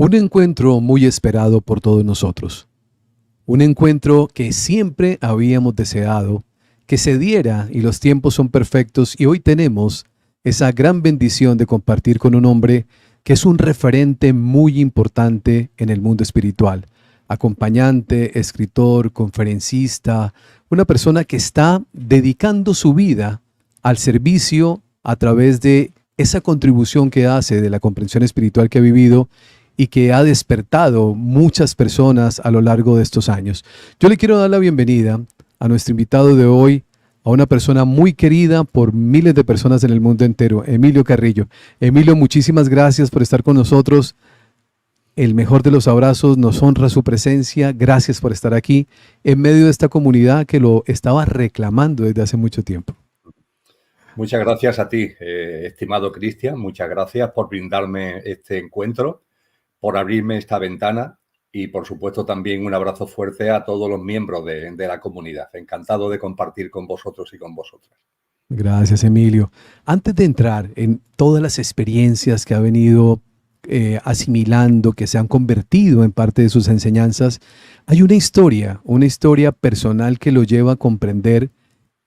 Un encuentro muy esperado por todos nosotros. Un encuentro que siempre habíamos deseado que se diera y los tiempos son perfectos y hoy tenemos esa gran bendición de compartir con un hombre que es un referente muy importante en el mundo espiritual. Acompañante, escritor, conferencista, una persona que está dedicando su vida al servicio a través de esa contribución que hace de la comprensión espiritual que ha vivido y que ha despertado muchas personas a lo largo de estos años. Yo le quiero dar la bienvenida a nuestro invitado de hoy, a una persona muy querida por miles de personas en el mundo entero, Emilio Carrillo. Emilio, muchísimas gracias por estar con nosotros. El mejor de los abrazos, nos honra su presencia. Gracias por estar aquí en medio de esta comunidad que lo estaba reclamando desde hace mucho tiempo. Muchas gracias a ti, estimado Cristian. Muchas gracias por brindarme este encuentro, por abrirme esta ventana y, por supuesto, también un abrazo fuerte a todos los miembros de la comunidad. Encantado de compartir con vosotros y con vosotras. Gracias, Emilio. Antes de entrar en todas las experiencias que ha venido asimilando, que se han convertido en parte de sus enseñanzas, hay una historia personal que lo lleva a comprender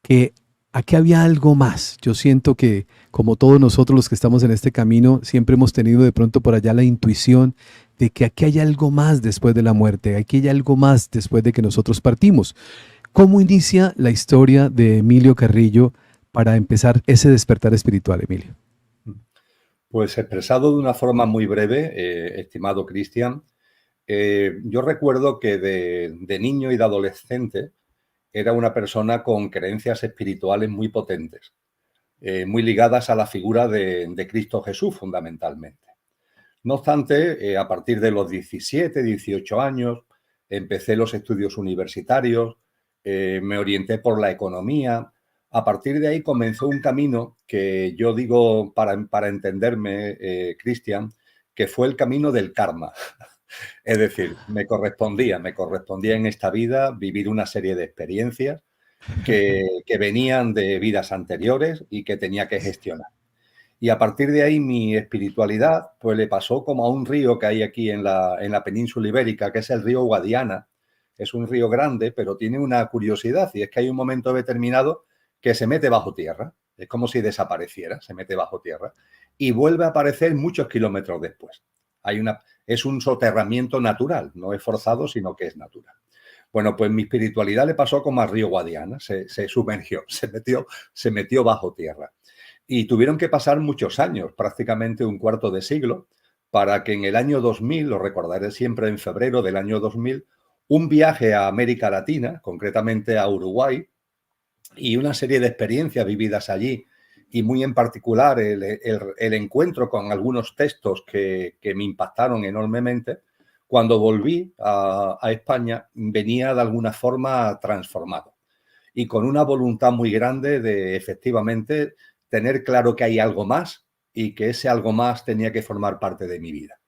que aquí había algo más. Yo siento que, como todos nosotros los que estamos en este camino, siempre hemos tenido de pronto por allá la intuición de que aquí hay algo más después de la muerte, aquí hay algo más después de que nosotros partimos. ¿Cómo inicia la historia de Emilio Carrillo para empezar ese despertar espiritual, Emilio? Pues expresado de una forma muy breve, estimado Cristian, yo recuerdo que de niño y de adolescente era una persona con creencias espirituales muy potentes, muy ligadas a la figura de Cristo Jesús fundamentalmente. No obstante, a partir de los 17, 18 años, empecé los estudios universitarios, me orienté por la economía. A partir de ahí comenzó un camino que yo digo, para entenderme, Cristian, que fue el camino del karma. Es decir, me correspondía en esta vida vivir una serie de experiencias que venían de vidas anteriores y que tenía que gestionar. Y a partir de ahí mi espiritualidad pues le pasó como a un río que hay aquí en la península ibérica, que es el río Guadiana. Es un río grande, pero tiene una curiosidad, y es que hay un momento determinado que se mete bajo tierra. Es como si desapareciera, se mete bajo tierra y vuelve a aparecer muchos kilómetros después. Es un soterramiento natural, no es forzado, sino que es natural. Bueno, pues mi espiritualidad le pasó como al río Guadiana, se sumergió, se metió bajo tierra. Y tuvieron que pasar muchos años, prácticamente un cuarto de siglo, para que en el año 2000, lo recordaré siempre, en febrero del año 2000, un viaje a América Latina, concretamente a Uruguay, y una serie de experiencias vividas allí, y muy en particular el encuentro con algunos textos que me impactaron enormemente. Cuando volví a España, venía de alguna forma transformado y con una voluntad muy grande de, efectivamente, tener claro que hay algo más y que ese algo más tenía que formar parte de mi vida.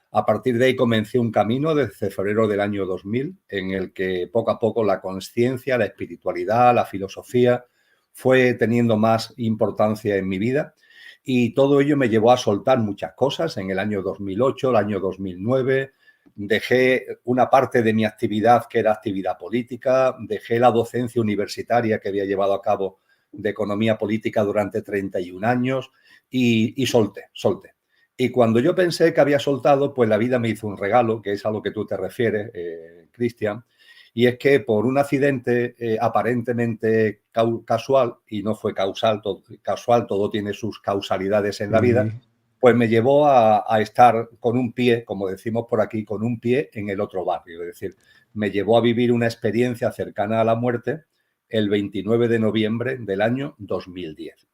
A partir de ahí comencé un camino desde febrero del año 2000 en el que poco a poco la conciencia, la espiritualidad, la filosofía fue teniendo más importancia en mi vida, y todo ello me llevó a soltar muchas cosas. En el año 2008, el año 2009, dejé una parte de mi actividad que era actividad política, dejé la docencia universitaria que había llevado a cabo de economía política durante 31 años y solté. Y cuando yo pensé que había soltado, pues la vida me hizo un regalo, que es a lo que tú te refieres, Cristian, y es que por un accidente aparentemente casual, y no fue casual, todo tiene sus causalidades en la vida, Sí. pues me llevó a estar con un pie, como decimos por aquí, con un pie en el otro barrio. Es decir, me llevó a vivir una experiencia cercana a la muerte el 29 de noviembre del año 2010.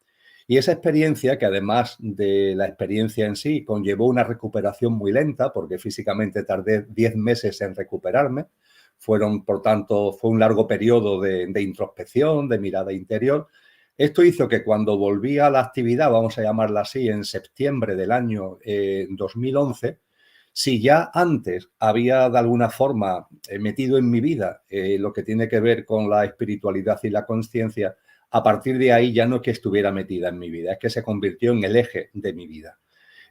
Y esa experiencia, que además de la experiencia en sí, conllevó una recuperación muy lenta, porque físicamente tardé 10 meses en recuperarme. Por tanto, fue un largo periodo de introspección, de mirada interior. Esto hizo que cuando volví a la actividad, vamos a llamarla así, en septiembre del año 2011, si ya antes había de alguna forma metido en mi vida lo que tiene que ver con la espiritualidad y la consciencia, a partir de ahí ya no es que estuviera metida en mi vida, es que se convirtió en el eje de mi vida.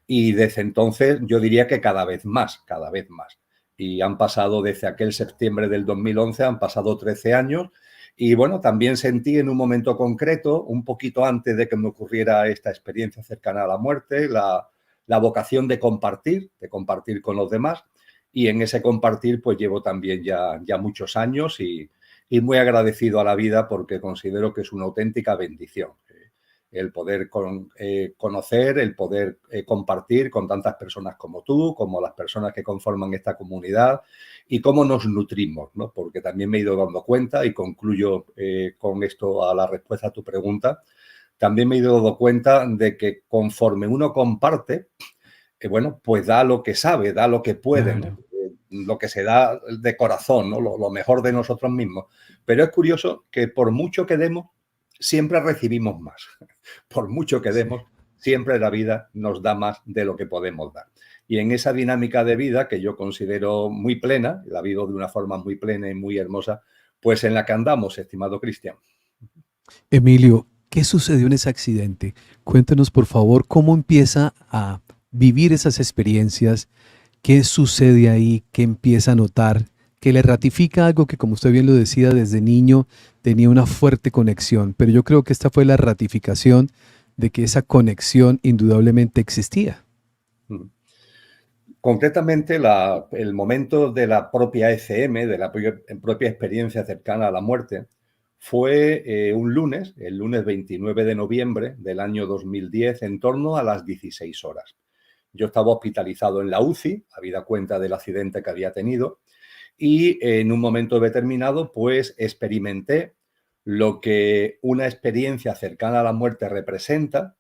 Y desde entonces yo diría que cada vez más, cada vez más. Y han pasado desde aquel septiembre del 2011, han pasado 13 años. Y bueno, también sentí en un momento concreto, un poquito antes de que me ocurriera esta experiencia cercana a la muerte, la vocación de compartir con los demás. Y en ese compartir pues llevo también ya muchos años y muy agradecido a la vida porque considero que es una auténtica bendición el poder conocer, el poder compartir con tantas personas como tú, como las personas que conforman esta comunidad y cómo nos nutrimos, ¿no? Porque también me he ido dando cuenta, y concluyo con esto a la respuesta a tu pregunta, también me he ido dando cuenta de que conforme uno comparte, bueno, pues da lo que sabe, da lo que puede, ¿no? Claro. Lo que se da de corazón, ¿no? Lo mejor de nosotros mismos. Pero es curioso que por mucho que demos, siempre recibimos más. Por mucho que Sí. demos, siempre la vida nos da más de lo que podemos dar. Y en esa dinámica de vida que yo considero muy plena, la vivo de una forma muy plena y muy hermosa, pues en la que andamos, estimado Cristian. Emilio, ¿qué sucedió en ese accidente? Cuéntenos, por favor, cómo empieza a vivir esas experiencias, qué sucede ahí, qué empieza a notar, que le ratifica algo que, como usted bien lo decía, desde niño tenía una fuerte conexión, pero yo creo que esta fue la ratificación de que esa conexión indudablemente existía. Concretamente, el momento de la propia ECM, de la propia experiencia cercana a la muerte, fue un lunes, el lunes 29 de noviembre del año 2010, en torno a las 16 horas. Yo estaba hospitalizado en la UCI, habida cuenta del accidente que había tenido, y en un momento determinado, pues experimenté lo que una experiencia cercana a la muerte representa.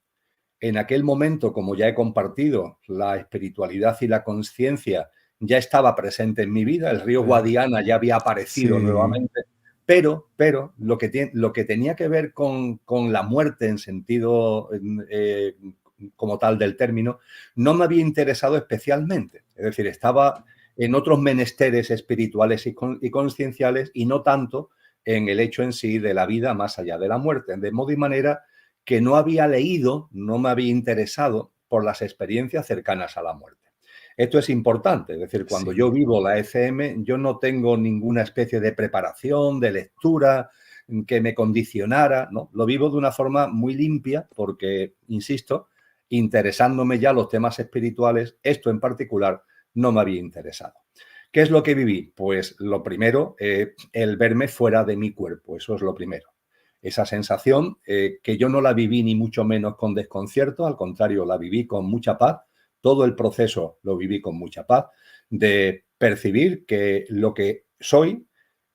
En aquel momento, como ya he compartido, la espiritualidad y la conciencia ya estaba presente en mi vida, el río Claro. Guadiana ya había aparecido Sí, nuevamente, pero lo que tenía que ver con la muerte en sentido como tal del término, no me había interesado especialmente. Es decir, estaba en otros menesteres espirituales y conscienciales y no tanto en el hecho en sí de la vida más allá de la muerte. De modo y manera que no había leído, no me había interesado por las experiencias cercanas a la muerte. Esto es importante, es decir, cuando yo sí. vivo la ECM, yo no tengo ninguna especie de preparación, de lectura que me condicionara, ¿no? Lo vivo de una forma muy limpia porque, insisto, interesándome ya los temas espirituales, esto en particular no me había interesado. ¿Qué es lo que viví? Pues lo primero, el verme fuera de mi cuerpo, eso es lo primero. Esa sensación que yo no la viví ni mucho menos con desconcierto, al contrario, la viví con mucha paz, todo el proceso lo viví con mucha paz, de percibir que lo que soy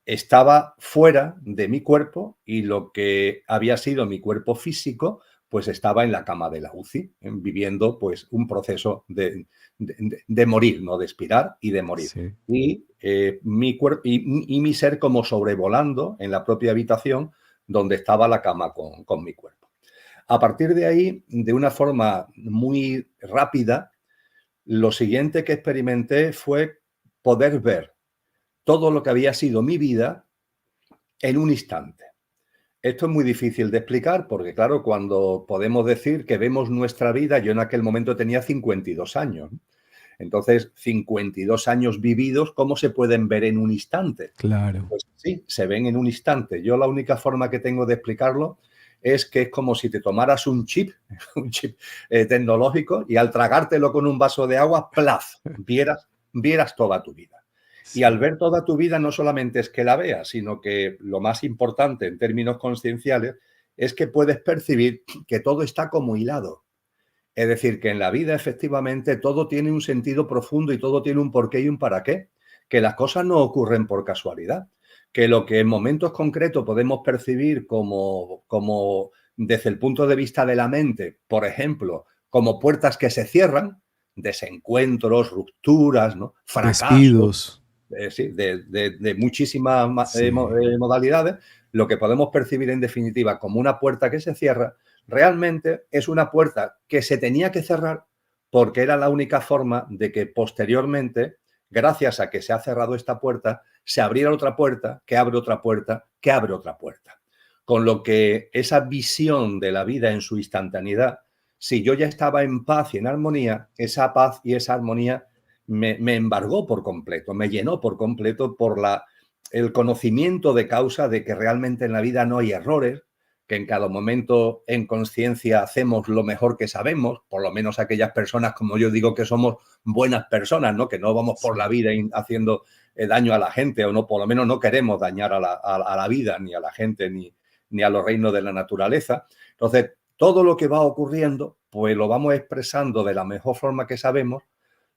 estaba fuera de mi cuerpo y lo que había sido mi cuerpo físico, pues estaba en la cama de la UCI, viviendo pues un proceso de morir, ¿no? De expirar y de morir. Sí. Y mi cuerpo y mi ser como sobrevolando en la propia habitación donde estaba la cama con mi cuerpo. A partir de ahí, de una forma muy rápida, lo siguiente que experimenté fue poder ver todo lo que había sido mi vida en un instante. Esto es muy difícil de explicar porque, claro, cuando podemos decir que vemos nuestra vida, yo en aquel momento tenía 52 años. Entonces, 52 años vividos, ¿cómo se pueden ver en un instante? Claro. Pues sí, se ven en un instante. Yo la única forma que tengo de explicarlo es que es como si te tomaras un chip, un chip tecnológico, y al tragártelo con un vaso de agua, ¡plaf! Vieras toda tu vida. Y al Sí. ver toda tu vida no solamente es que la veas, sino que lo más importante en términos conscienciales es que puedes percibir que todo está como hilado. Es decir, que en la vida efectivamente todo tiene un sentido profundo y todo tiene un porqué y un para qué. Que las cosas no ocurren por casualidad. Que lo que en momentos concretos podemos percibir como desde el punto de vista de la mente, por ejemplo, como puertas que se cierran, desencuentros, rupturas, ¿no? Fracasos, Despidos. sí, de muchísimas Sí. modalidades, lo que podemos percibir en definitiva como una puerta que se cierra, realmente es una puerta que se tenía que cerrar porque era la única forma de que posteriormente, gracias a que se ha cerrado esta puerta, se abriera otra puerta, que abre otra puerta, que abre otra puerta. Con lo que esa visión de la vida en su instantaneidad si yo ya estaba en paz y en armonía, esa paz y esa armonía me embargó por completo, me llenó por completo por el conocimiento de causa de que realmente en la vida no hay errores, que en cada momento en conciencia hacemos lo mejor que sabemos, por lo menos aquellas personas, como yo digo, que somos buenas personas, ¿no? Que no vamos por la vida haciendo daño a la gente, o no, por lo menos no queremos dañar a la vida, ni a la gente, ni a los reinos de la naturaleza. Entonces, todo lo que va ocurriendo, pues lo vamos expresando de la mejor forma que sabemos.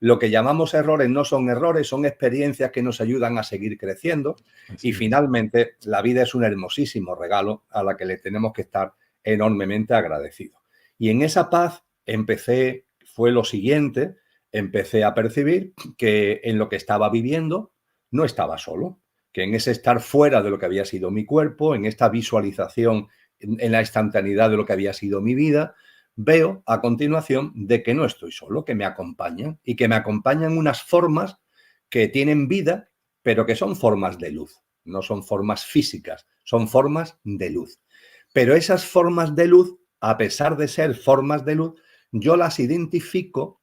Lo que llamamos errores no son errores, son experiencias que nos ayudan a seguir creciendo. Así Y es. finalmente, la vida es un hermosísimo regalo a la que le tenemos que estar enormemente agradecidos. Y en esa paz fue lo siguiente, empecé a percibir que en lo que estaba viviendo no estaba solo, que en ese estar fuera de lo que había sido mi cuerpo, en esta visualización en la instantaneidad de lo que había sido mi vida, veo a continuación de que no estoy solo, que me acompañan y que me acompañan unas formas que tienen vida, pero que son formas de luz, no son formas físicas, son formas de luz. Pero esas formas de luz, a pesar de ser formas de luz, yo las identifico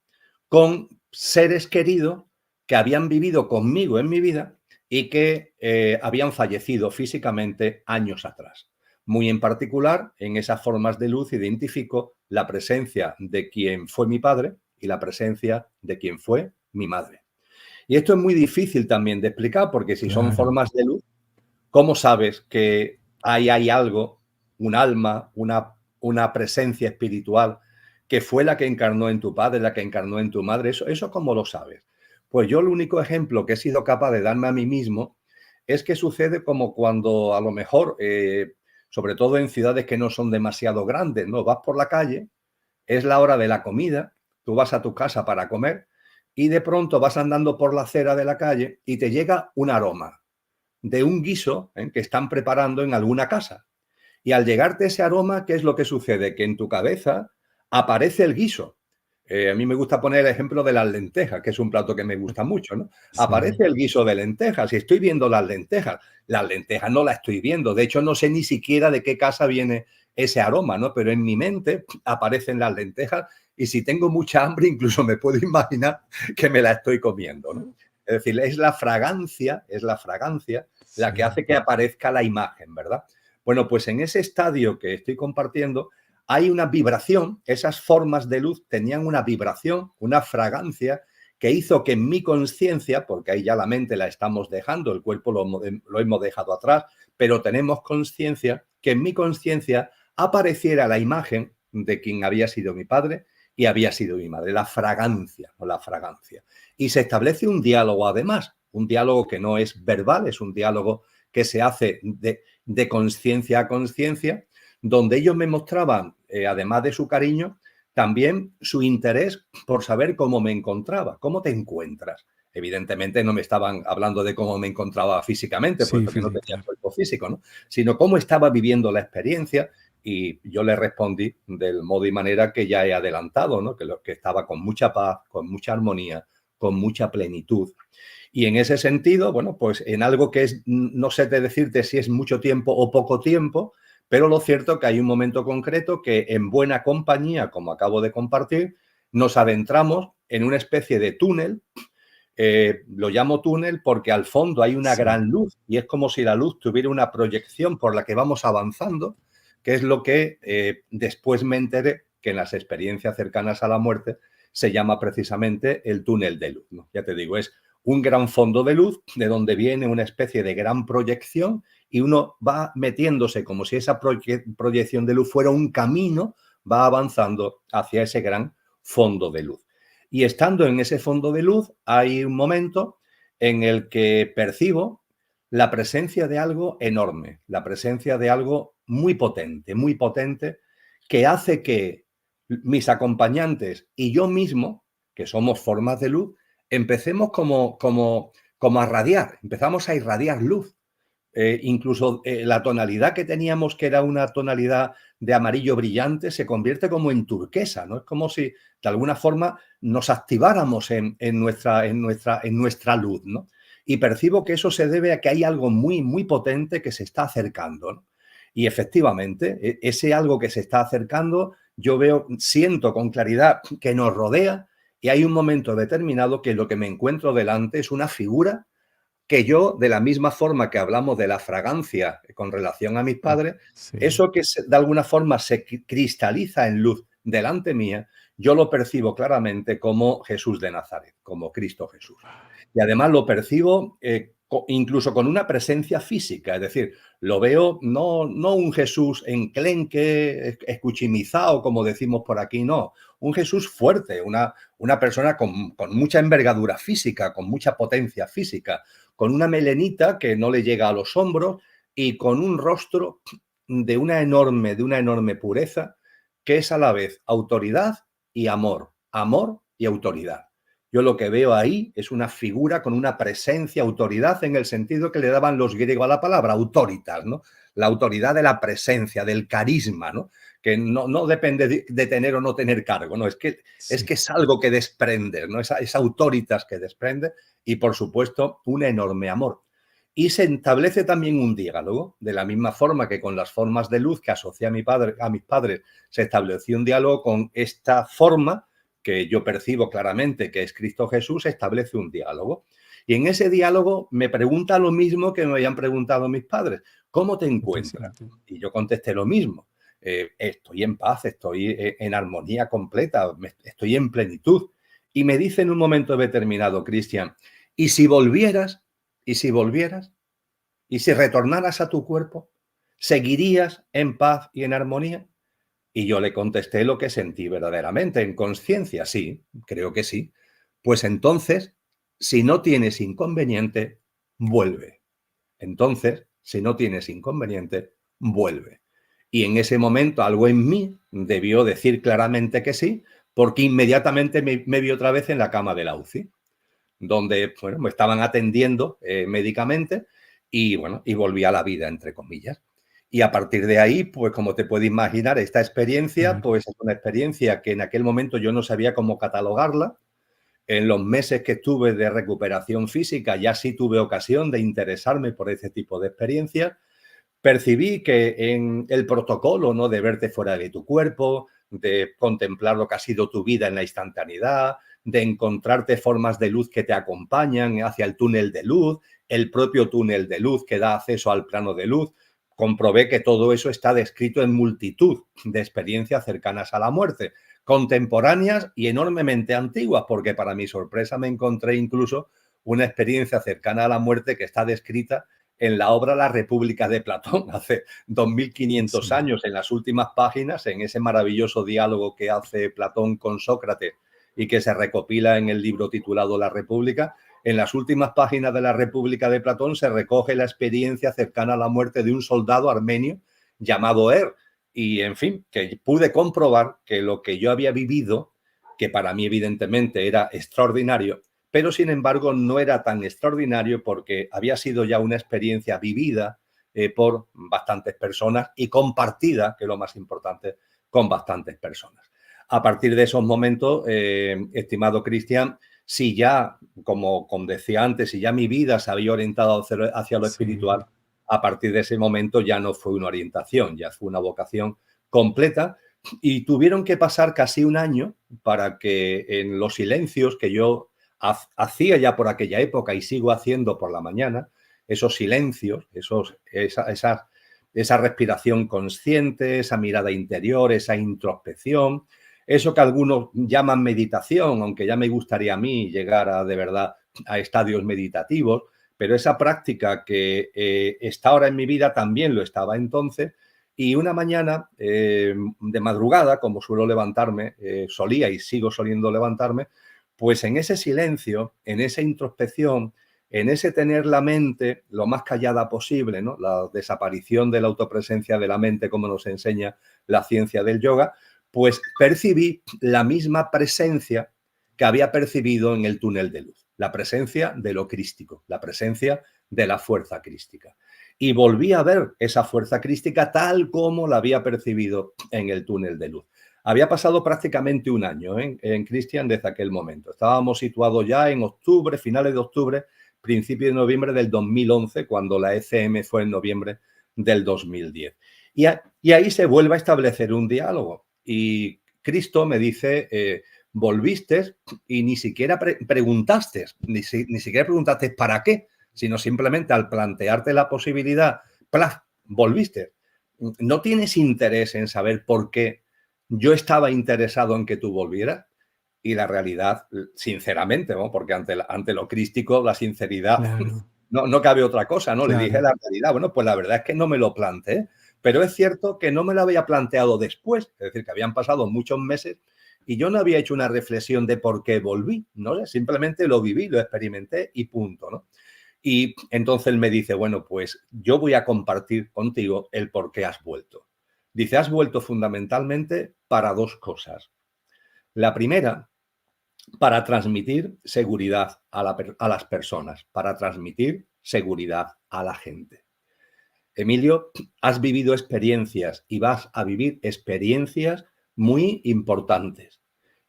con seres queridos que habían vivido conmigo en mi vida y que habían fallecido físicamente años atrás. Muy en particular, en esas formas de luz identifico la presencia de quien fue mi padre y la presencia de quien fue mi madre. Y esto es muy difícil también de explicar, porque si son Claro. formas de luz, ¿cómo sabes que ahí hay algo, un alma, una presencia espiritual que fue la que encarnó en tu padre, la que encarnó en tu madre? ¿Eso cómo lo sabes? Pues yo el único ejemplo que he sido capaz de darme a mí mismo es que sucede como cuando a lo mejor, sobre todo en ciudades que no son demasiado grandes, ¿no? Vas por la calle, es la hora de la comida, tú vas a tu casa para comer y de pronto vas andando por la acera de la calle y te llega un aroma de un guiso que están preparando en alguna casa. Y al llegarte ese aroma, ¿qué es lo que sucede? Que en tu cabeza aparece el guiso. A mí me gusta poner el ejemplo de las lentejas, que es un plato que me gusta mucho, ¿no? Sí, Aparece el guiso de lentejas y estoy viendo las lentejas no las estoy viendo, de hecho no sé ni siquiera de qué casa viene ese aroma, ¿no? Pero en mi mente aparecen las lentejas y si tengo mucha hambre incluso me puedo imaginar que me la estoy comiendo, ¿no? Es decir, es la fragancia la que sí. hace que aparezca la imagen, ¿verdad? Bueno, pues en ese estadio que estoy compartiendo hay una vibración, esas formas de luz tenían una vibración, una fragancia que hizo que en mi conciencia, porque ahí ya la mente la estamos dejando, el cuerpo lo hemos dejado atrás, pero tenemos conciencia, que en mi conciencia apareciera la imagen de quien había sido mi padre y había sido mi madre, la fragancia o la fragancia. Y se establece un diálogo además, un diálogo que no es verbal, es un diálogo que se hace de conciencia a conciencia, donde ellos me mostraban, además de su cariño, también su interés por saber cómo me encontraba, cómo te encuentras. Evidentemente no me estaban hablando de cómo me encontraba físicamente, Sí, puesto que no tenía claro. cuerpo físico, ¿no? Sino cómo estaba viviendo la experiencia y yo le respondí del modo y manera que ya he adelantado, ¿no? Que estaba con mucha paz, con mucha armonía, con mucha plenitud. Y en ese sentido, bueno, pues en algo que es, no sé de decirte si es mucho tiempo o poco tiempo, pero lo cierto es que hay un momento concreto que en buena compañía, como acabo de compartir, nos adentramos en una especie de túnel. Lo llamo túnel porque al fondo hay una Sí, gran luz y es como si la luz tuviera una proyección por la que vamos avanzando, que es lo que después me enteré que en las experiencias cercanas a la muerte se llama precisamente el túnel de luz, ¿no? Ya te digo, es un gran fondo de luz de donde viene una especie de gran proyección y uno va metiéndose como si esa proyección de luz fuera un camino, va avanzando hacia ese gran fondo de luz. Y estando en ese fondo de luz, hay un momento en el que percibo la presencia de algo enorme, la presencia de algo muy potente, que hace que mis acompañantes y yo mismo, que somos formas de luz, empecemos como a radiar, empezamos a irradiar luz. Incluso la tonalidad que teníamos, que era una tonalidad de amarillo brillante, se convierte como en turquesa, ¿no? Es como si de alguna forma nos activáramos en nuestra luz, ¿no? Y percibo que eso se debe a que hay algo muy potente que se está acercando, ¿no? Y efectivamente, ese algo que se está acercando yo veo, siento con claridad que nos rodea y hay un momento determinado que lo que me encuentro delante es una figura que yo, de la misma forma que hablamos de la fragancia con relación a mis padres, Sí. eso que de alguna forma se cristaliza en luz delante mía, yo lo percibo claramente como Jesús de Nazaret, como Cristo Jesús. Y además lo percibo incluso con una presencia física, es decir, lo veo no un Jesús enclenque, escuchimizado, como decimos por aquí, no, un Jesús fuerte, una persona con mucha envergadura física, con mucha potencia física, con una melenita que no le llega a los hombros y con un rostro de una enorme pureza, que es a la vez autoridad y amor y autoridad. Yo lo que veo ahí es una figura con una presencia, autoridad, en el sentido que le daban los griegos a la palabra, autoritas, ¿no? La autoridad de la presencia, del carisma, ¿no? Que no depende de tener o no tener cargo, ¿no? Es que Sí. es algo que desprende, ¿no? Esa autoritas que desprende y, por supuesto, un enorme amor. Y se establece también un diálogo, de la misma forma que con las formas de luz que asocié a mis padres, se estableció un diálogo con esta forma que yo percibo claramente que es Cristo Jesús, establece un diálogo. Y en ese diálogo me pregunta lo mismo que me habían preguntado mis padres: ¿cómo te ¿Qué te encuentras? sientes? Y yo contesté lo mismo: estoy en paz, estoy en armonía completa, estoy en plenitud. Y me dice en un momento determinado, Cristian, ¿y si volvieras? ¿Y si volvieras? ¿Y si retornaras a tu cuerpo? ¿Seguirías en paz y en armonía? Y yo le contesté lo que sentí verdaderamente, en conciencia, sí, creo que sí. Pues entonces, si no tienes inconveniente, vuelve. Entonces, si no tienes inconveniente, vuelve. Y en ese momento algo en mí debió decir claramente que sí, porque inmediatamente me vi otra vez en la cama de la UCI, donde bueno, me estaban atendiendo médicamente y bueno, y volví a la vida, entre comillas. Y a partir de ahí, pues como te puedes imaginar, esta experiencia, Claro. pues es una experiencia que en aquel momento yo no sabía cómo catalogarla. En los meses que estuve de recuperación física ya sí tuve ocasión de interesarme por ese tipo de experiencias. Percibí que en el protocolo, ¿no?, de verte fuera de tu cuerpo, de contemplar lo que ha sido tu vida en la instantaneidad, de encontrarte formas de luz que te acompañan hacia el túnel de luz, el propio túnel de luz que da acceso al plano de luz, comprobé que todo eso está descrito en multitud de experiencias cercanas a la muerte, contemporáneas y enormemente antiguas, porque para mi sorpresa me encontré incluso una experiencia cercana a la muerte que está descrita en la obra La República de Platón, hace 2500 Sí. años, en las últimas páginas, en ese maravilloso diálogo que hace Platón con Sócrates y que se recopila en el libro titulado La República. En las últimas páginas de La República de Platón se recoge la experiencia cercana a la muerte de un soldado armenio llamado y, en fin, que pude comprobar que lo que yo había vivido, que para mí evidentemente era extraordinario, pero sin embargo no era tan extraordinario porque había sido ya una experiencia vivida por bastantes personas y compartida, que es lo más importante, con bastantes personas. A partir de esos momentos, estimado Cristian, si ya, como decía antes, si ya mi vida se había orientado hacia lo espiritual, Sí. a partir de ese momento ya no fue una orientación, ya fue una vocación completa y tuvieron que pasar casi un año para que en los silencios que yo hacía ya por aquella época y sigo haciendo por la mañana, esos silencios, esa respiración consciente, esa mirada interior, esa introspección, eso que algunos llaman meditación, aunque ya me gustaría a mí llegar de verdad a estadios meditativos, pero esa práctica que está ahora en mi vida también lo estaba entonces. Y una mañana de madrugada, como suelo levantarme, solía y sigo soliendo levantarme, pues en ese silencio, en esa introspección, en ese tener la mente lo más callada posible, ¿no?, la desaparición de la autopresencia de la mente, como nos enseña la ciencia del yoga, pues percibí la misma presencia que había percibido en el túnel de luz, la presencia de lo crístico, la presencia de la fuerza crística. Y volví a ver esa fuerza crística tal como la había percibido en el túnel de luz. Había pasado prácticamente un año en Cristian desde aquel momento. Estábamos situados ya en octubre, finales de octubre, principio de noviembre del 2011, cuando la ECM fue en noviembre del 2010. Y ahí se vuelve a establecer un diálogo. Y Cristo me dice, volviste y ni siquiera preguntaste, ni siquiera preguntaste para qué, sino simplemente al plantearte la posibilidad, ¡plaf!, volviste. ¿No tienes interés en saber por qué yo estaba interesado en que tú volvieras? Y la realidad, sinceramente, ¿no? Porque ante lo crístico, la sinceridad, Claro, no cabe otra cosa, ¿no? Le dije claro. la realidad. Bueno, pues la verdad es que no me lo planteé, pero es cierto que no me lo había planteado después, es decir, que habían pasado muchos meses y yo no había hecho una reflexión de por qué volví, ¿no? Simplemente lo viví, lo experimenté y punto, ¿no? Y entonces él me dice, bueno, pues yo voy a compartir contigo el por qué has vuelto. Dice, has vuelto fundamentalmente para dos cosas. La primera, para transmitir seguridad a las personas, para transmitir seguridad a la gente. Emilio, has vivido experiencias y vas a vivir experiencias muy importantes.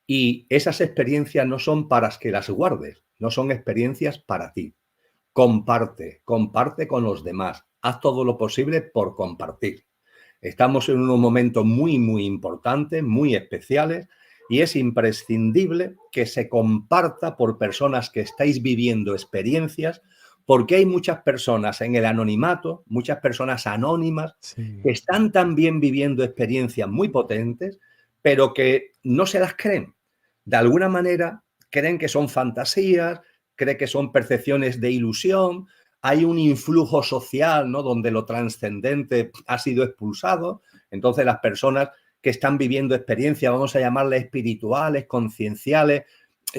Y esas experiencias no son para que las guardes, no son experiencias para ti. Comparte, comparte con los demás. Haz todo lo posible por compartir. Estamos en unos momentos muy, muy importantes, muy especiales, y es imprescindible que se comparta por personas que estáis viviendo experiencias, porque hay muchas personas en el anonimato, muchas personas anónimas, que Sí, están también viviendo experiencias muy potentes, pero que no se las creen. De alguna manera, creen que son fantasías, creen que son percepciones de ilusión, hay un influjo social, ¿no?, donde lo trascendente ha sido expulsado. Entonces las personas que están viviendo experiencias, vamos a llamarlas espirituales, concienciales,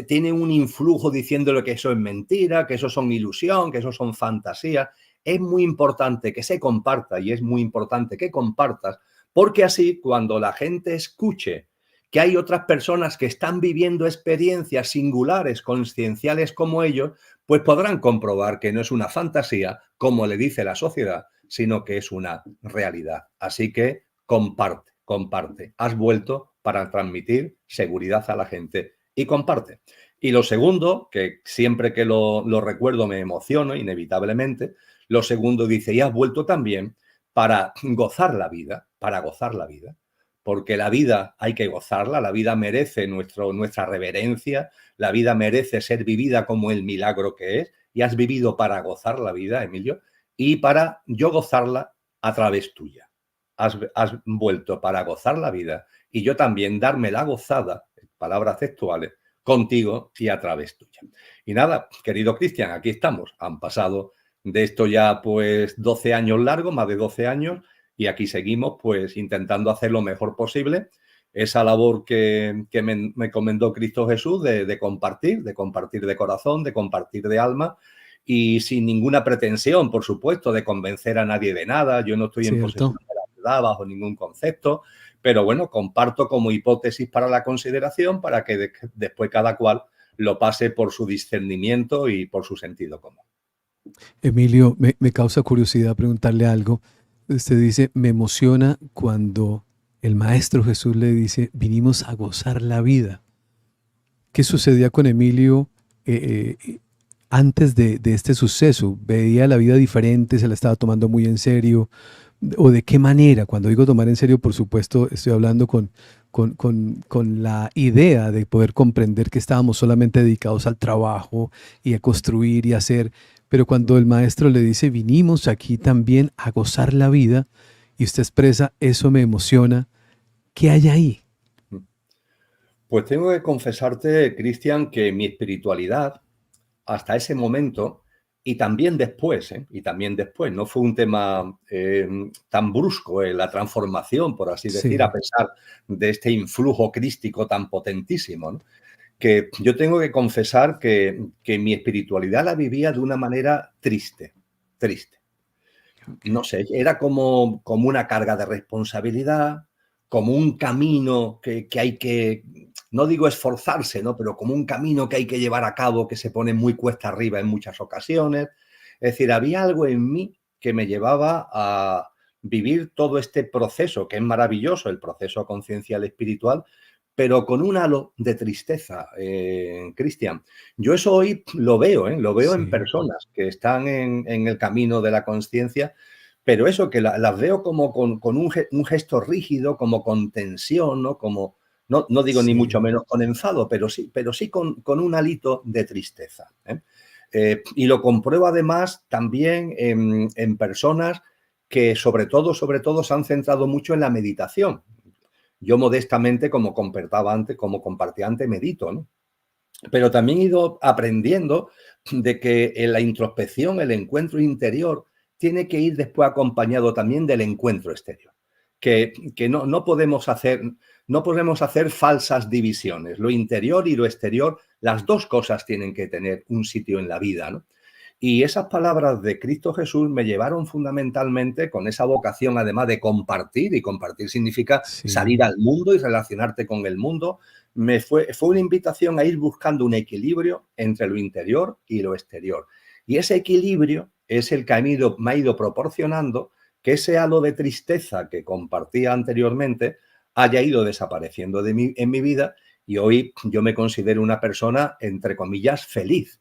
tienen un influjo diciéndole que eso es mentira, que eso son ilusión, que eso son fantasías. Es muy importante que se comparta y es muy importante que compartas, porque así cuando la gente escuche que hay otras personas que están viviendo experiencias singulares, conscienciales como ellos, pues podrán comprobar que no es una fantasía, como le dice la sociedad, sino que es una realidad. Así que comparte, comparte. Has vuelto para transmitir seguridad a la gente y comparte. Y lo segundo, que siempre que lo recuerdo me emociono inevitablemente, lo segundo dice, y has vuelto también para gozar la vida, para gozar la vida. Porque la vida hay que gozarla, la vida merece nuestra reverencia, la vida merece ser vivida como el milagro que es, y has vivido para gozar la vida, Emilio, y para yo gozarla a través tuya. Has vuelto para gozar la vida y yo también darme la gozada, palabras textuales, contigo y a través tuya. Y nada, querido Cristian, aquí estamos. Han pasado de esto ya pues 12 años largos, más de 12 años, y aquí seguimos pues intentando hacer lo mejor posible esa labor que me encomendó Cristo Jesús de compartir de corazón, de compartir de alma y sin ninguna pretensión, por supuesto, de convencer a nadie de nada. Yo no estoy en cierto. posesión de la verdad bajo ningún concepto, pero bueno, comparto como hipótesis para la consideración para que después cada cual lo pase por su discernimiento y por su sentido común. Emilio, me causa curiosidad preguntarle algo. Usted dice, me emociona cuando el Maestro Jesús le dice, vinimos a gozar la vida. ¿Qué sucedía con Emilio antes de este suceso? ¿Veía la vida diferente? ¿Se la estaba tomando muy en serio? ¿O de qué manera? Cuando digo tomar en serio, por supuesto, estoy hablando con la idea de poder comprender que estábamos solamente dedicados al trabajo y a construir y a hacer. Pero cuando el maestro le dice, vinimos aquí también a gozar la vida, y usted expresa, eso me emociona, ¿qué hay ahí? Pues tengo que confesarte, Cristian, que mi espiritualidad hasta ese momento y también después, y también después, no fue un tema tan brusco, la transformación, por así decir, a Sí, pesar de este influjo crístico tan potentísimo, ¿no? Que yo tengo que confesar que mi espiritualidad la vivía de una manera triste, triste. ok. No sé, era como una carga de responsabilidad, como un camino que hay que, no digo esforzarse, ¿no? Pero como un camino que hay que llevar a cabo que se pone muy cuesta arriba en muchas ocasiones. Es decir, había algo en mí que me llevaba a vivir todo este proceso, que es maravilloso, el proceso conciencial espiritual, pero con un halo de tristeza, Cristian. Yo eso hoy lo veo en Sí, personas que están en el camino de la conciencia, pero eso, que las veo como con un gesto rígido, como con tensión, ¿no? Como, no digo ni mucho Sí, menos con enfado, pero sí con un hálito de tristeza, ¿eh? Y lo compruebo además también en personas que sobre todo se han centrado mucho en la meditación. Yo modestamente, como compartía antes, medito, ¿no? Pero también he ido aprendiendo de que en la introspección, el encuentro interior, tiene que ir después acompañado también del encuentro exterior. Que no podemos hacer falsas divisiones. Lo interior y lo exterior, las dos cosas tienen que tener un sitio en la vida, ¿no? Y esas palabras de Cristo Jesús me llevaron fundamentalmente con esa vocación, además de compartir, y compartir significa salir sí, al mundo y relacionarte con el mundo. Fue una invitación a ir buscando un equilibrio entre lo interior y lo exterior. Y ese equilibrio es el que me ha ido proporcionando que ese halo de tristeza que compartía anteriormente haya ido desapareciendo en mi vida, y hoy yo me considero una persona, entre comillas, feliz.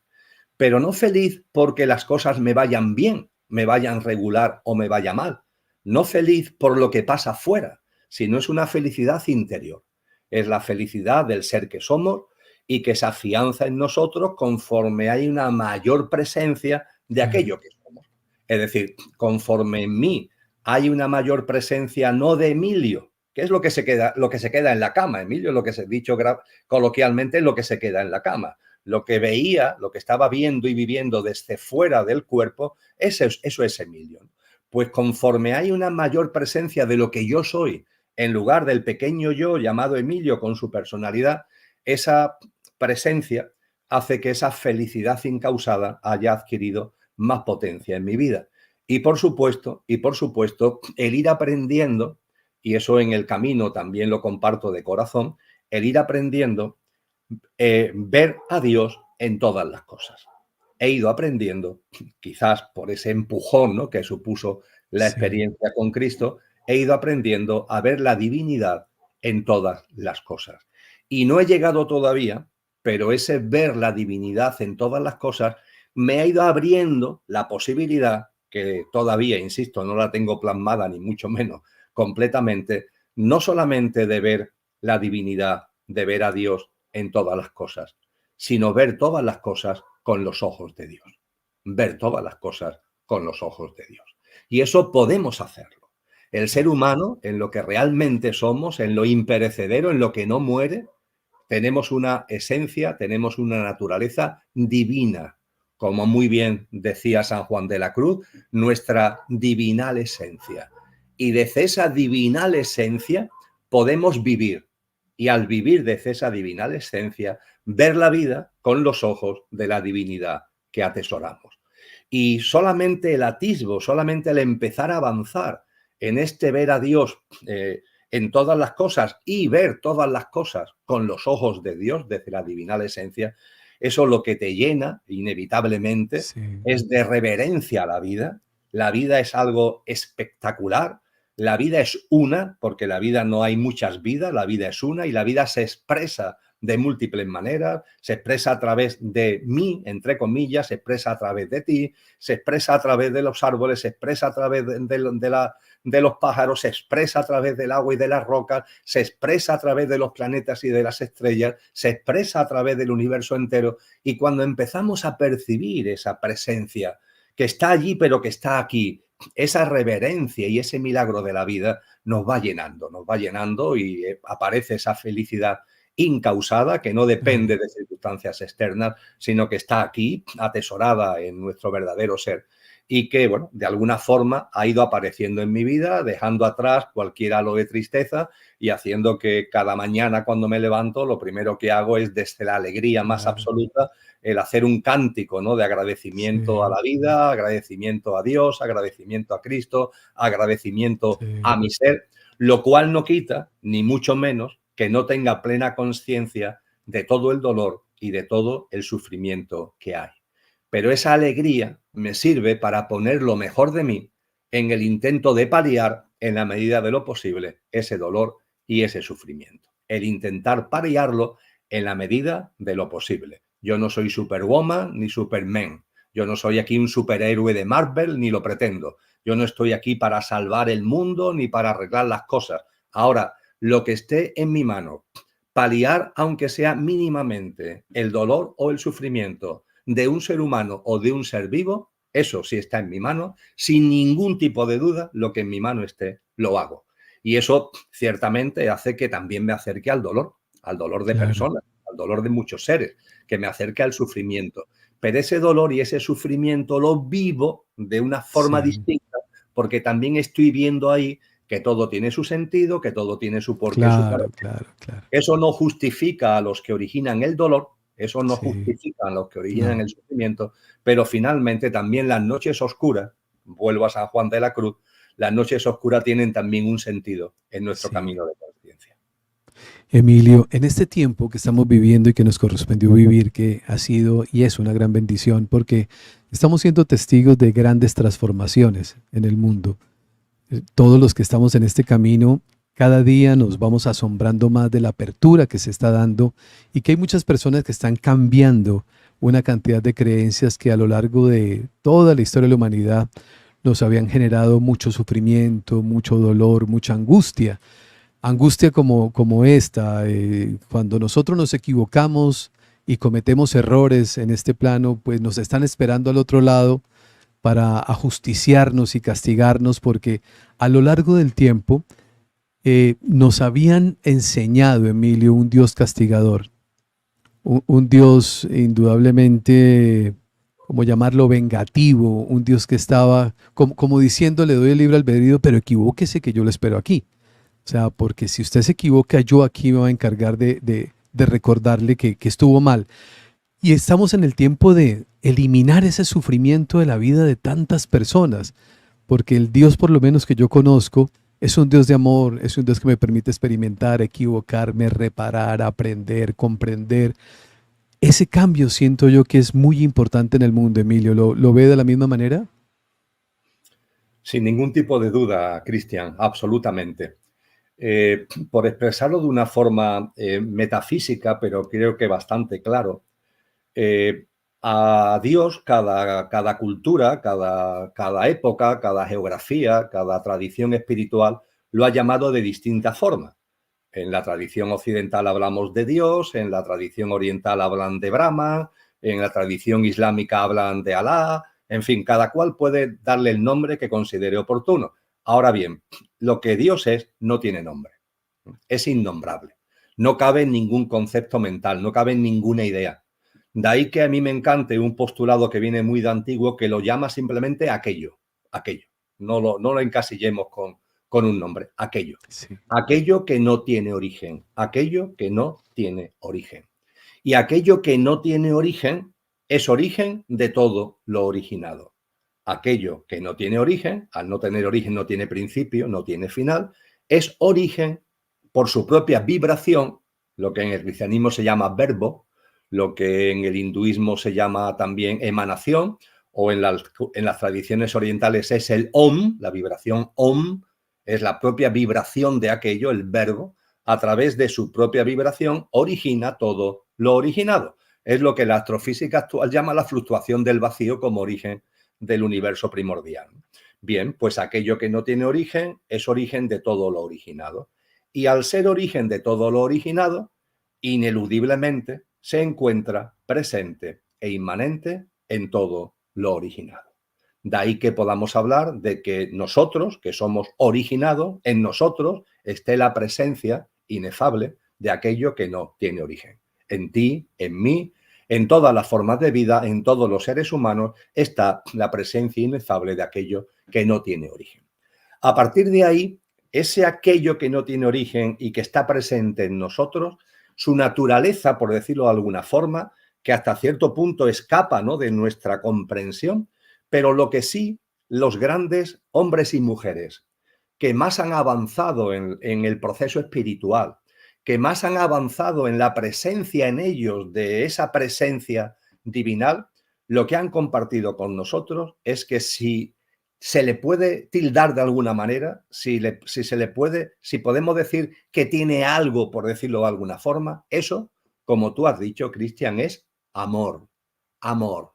Pero no feliz porque las cosas me vayan bien, me vayan regular o me vaya mal. No feliz por lo que pasa fuera, sino es una felicidad interior. Es la felicidad del ser que somos y que se afianza en nosotros conforme hay una mayor presencia de claro. aquello que somos. Es decir, conforme en mí hay una mayor presencia no de Emilio, que es lo que se queda en la cama. Emilio, lo que se ha dicho coloquialmente, es lo que se queda en la cama. Lo que veía, lo que estaba viendo y viviendo desde fuera del cuerpo, eso es Emilio. Pues conforme hay una mayor presencia de lo que yo soy, en lugar del pequeño yo llamado Emilio con su personalidad, esa presencia hace que esa felicidad incausada haya adquirido más potencia en mi vida. Y por supuesto, el ir aprendiendo, y eso en el camino también lo comparto de corazón, el ir aprendiendo, ver a Dios en todas las cosas. He ido aprendiendo, quizás por ese empujón, ¿no?, que supuso la Sí, experiencia con Cristo, he ido aprendiendo a ver la divinidad en todas las cosas. Y no he llegado todavía, pero ese ver la divinidad en todas las cosas me ha ido abriendo la posibilidad, que todavía, insisto, no la tengo plasmada ni mucho menos completamente, no solamente de ver la divinidad, de ver a Dios en todas las cosas, sino ver todas las cosas con los ojos de Dios. Ver todas las cosas con los ojos de Dios. Y eso podemos hacerlo. El ser humano, en lo que realmente somos, en lo imperecedero, en lo que no muere, tenemos una esencia, tenemos una naturaleza divina, como muy bien decía San Juan de la Cruz, nuestra divinal esencia. Y desde esa divinal esencia podemos vivir. Y al vivir desde esa divinal esencia, ver la vida con los ojos de la divinidad que atesoramos. Y solamente el atisbo, solamente el empezar a avanzar en este ver a Dios en todas las cosas y ver todas las cosas con los ojos de Dios, desde la divinal esencia, eso lo que te llena, inevitablemente, sí, es de reverencia a la vida. La vida es algo espectacular. La vida es una, porque la vida no hay muchas vidas, la vida es una, y la vida se expresa de múltiples maneras, se expresa a través de mí, entre comillas, se expresa a través de ti, se expresa a través de los árboles, se expresa a través de los pájaros, se expresa a través del agua y de las rocas, se expresa a través de los planetas y de las estrellas, se expresa a través del universo entero. Y cuando empezamos a percibir esa presencia que está allí pero que está aquí, esa reverencia y ese milagro de la vida nos va llenando y aparece esa felicidad incausada que no claro. depende de circunstancias externas, sino que está aquí atesorada en nuestro verdadero ser, y que, bueno, de alguna forma ha ido apareciendo en mi vida, dejando atrás cualquier halo de tristeza y haciendo que cada mañana cuando me levanto lo primero que hago es, desde la alegría más Claro, absoluta, el hacer un cántico, ¿no?, de agradecimiento a sí, la vida, agradecimiento a Dios, agradecimiento a Cristo, agradecimiento a sí, mi ser, lo cual no quita, ni mucho menos, que no tenga plena conciencia de todo el dolor y de todo el sufrimiento que hay. Pero esa alegría me sirve para poner lo mejor de mí en el intento de paliar, en la medida de lo posible, ese dolor y ese sufrimiento. El intentar paliarlo en la medida de lo posible. Yo no soy Superwoman ni Superman. Yo no soy aquí un superhéroe de Marvel, ni lo pretendo. Yo no estoy aquí para salvar el mundo ni para arreglar las cosas. Ahora, lo que esté en mi mano, paliar, aunque sea mínimamente, el dolor o el sufrimiento de un ser humano o de un ser vivo, eso sí está en mi mano, sin ningún tipo de duda, lo que en mi mano esté, lo hago. Y eso ciertamente hace que también me acerque al dolor de Claro, personas, al dolor de muchos seres, que me acerque al sufrimiento. Pero ese dolor y ese sufrimiento lo vivo de una forma sí, distinta, porque también estoy viendo ahí que todo tiene su sentido, que todo tiene su porqué, su claro, carácter. claro, claro. Eso no justifica a los que originan el dolor, eso no Sí, justifica a los que originan no, el sufrimiento, pero finalmente también las noches oscuras, vuelvo a San Juan de la Cruz, las noches oscuras tienen también un sentido en nuestro sí. camino de conciencia. Emilio, en este tiempo que estamos viviendo y que nos correspondió vivir, que ha sido y es una gran bendición, porque estamos siendo testigos de grandes transformaciones en el mundo. Todos los que estamos en este camino, cada día nos vamos asombrando más de la apertura que se está dando y que hay muchas personas que están cambiando una cantidad de creencias que a lo largo de toda la historia de la humanidad nos habían generado mucho sufrimiento, mucho dolor, mucha angustia. Angustia como esta, cuando nosotros nos equivocamos y cometemos errores en este plano, pues nos están esperando al otro lado para ajusticiarnos y castigarnos, porque a lo largo del tiempo nos habían enseñado, Emilio, un Dios castigador, un Dios indudablemente, como llamarlo, vengativo, un Dios que estaba como diciendo, le doy el libre albedrío, pero equivóquese que yo lo espero aquí. O sea, porque si usted se equivoca, yo aquí me voy a encargar de recordarle que estuvo mal. Y estamos en el tiempo de eliminar ese sufrimiento de la vida de tantas personas, porque el Dios, por lo menos que yo conozco, es un Dios de amor, es un Dios que me permite experimentar, equivocarme, reparar, aprender, comprender. Ese cambio siento yo que es muy importante en el mundo, Emilio. ¿Lo ve de la misma manera? Sin ningún tipo de duda, Cristian, absolutamente. Por expresarlo de una forma metafísica, pero creo que bastante claro, eh, a Dios cada cultura, cada época, cada geografía, cada tradición espiritual lo ha llamado de distinta forma. En la tradición occidental hablamos de Dios, en la tradición oriental hablan de Brahma, en la tradición islámica hablan de Alá, en fin, cada cual puede darle el nombre que considere oportuno. Ahora bien, lo que Dios es no tiene nombre, es innombrable. No cabe en ningún concepto mental, no cabe en ninguna idea. De ahí que a mí me encante un postulado que viene muy de antiguo que lo llama simplemente aquello, aquello. No lo encasillemos con un nombre, aquello. Sí, Aquello que no tiene origen, aquello que no tiene origen. Y aquello que no tiene origen es origen de todo lo originado. Aquello que no tiene origen, al no tener origen no tiene principio, no tiene final, es origen por su propia vibración, lo que en el cristianismo se llama verbo, lo que en el hinduismo se llama también emanación, o en las tradiciones orientales es el om, la vibración om, es la propia vibración de aquello, el verbo, a través de su propia vibración origina todo lo originado. Es lo que la astrofísica actual llama la fluctuación del vacío como origen del universo primordial. Bien, pues aquello que no tiene origen es origen de todo lo originado. Y al ser origen de todo lo originado, ineludiblemente se encuentra presente e inmanente en todo lo originado. De ahí que podamos hablar de que nosotros, que somos originados, en nosotros esté la presencia inefable de aquello que no tiene origen. En ti, en mí, en todas las formas de vida, en todos los seres humanos, está la presencia inefable de aquello que no tiene origen. A partir de ahí, ese aquello que no tiene origen y que está presente en nosotros, su naturaleza, por decirlo de alguna forma, que hasta cierto punto escapa, ¿no?, de nuestra comprensión, pero lo que sí, los grandes hombres y mujeres que más han avanzado en el proceso espiritual, que más han avanzado en la presencia en ellos de esa presencia divinal, lo que han compartido con nosotros es que si se le puede tildar de alguna manera, si podemos decir que tiene algo, por decirlo de alguna forma, eso, como tú has dicho, Cristian, es amor, amor.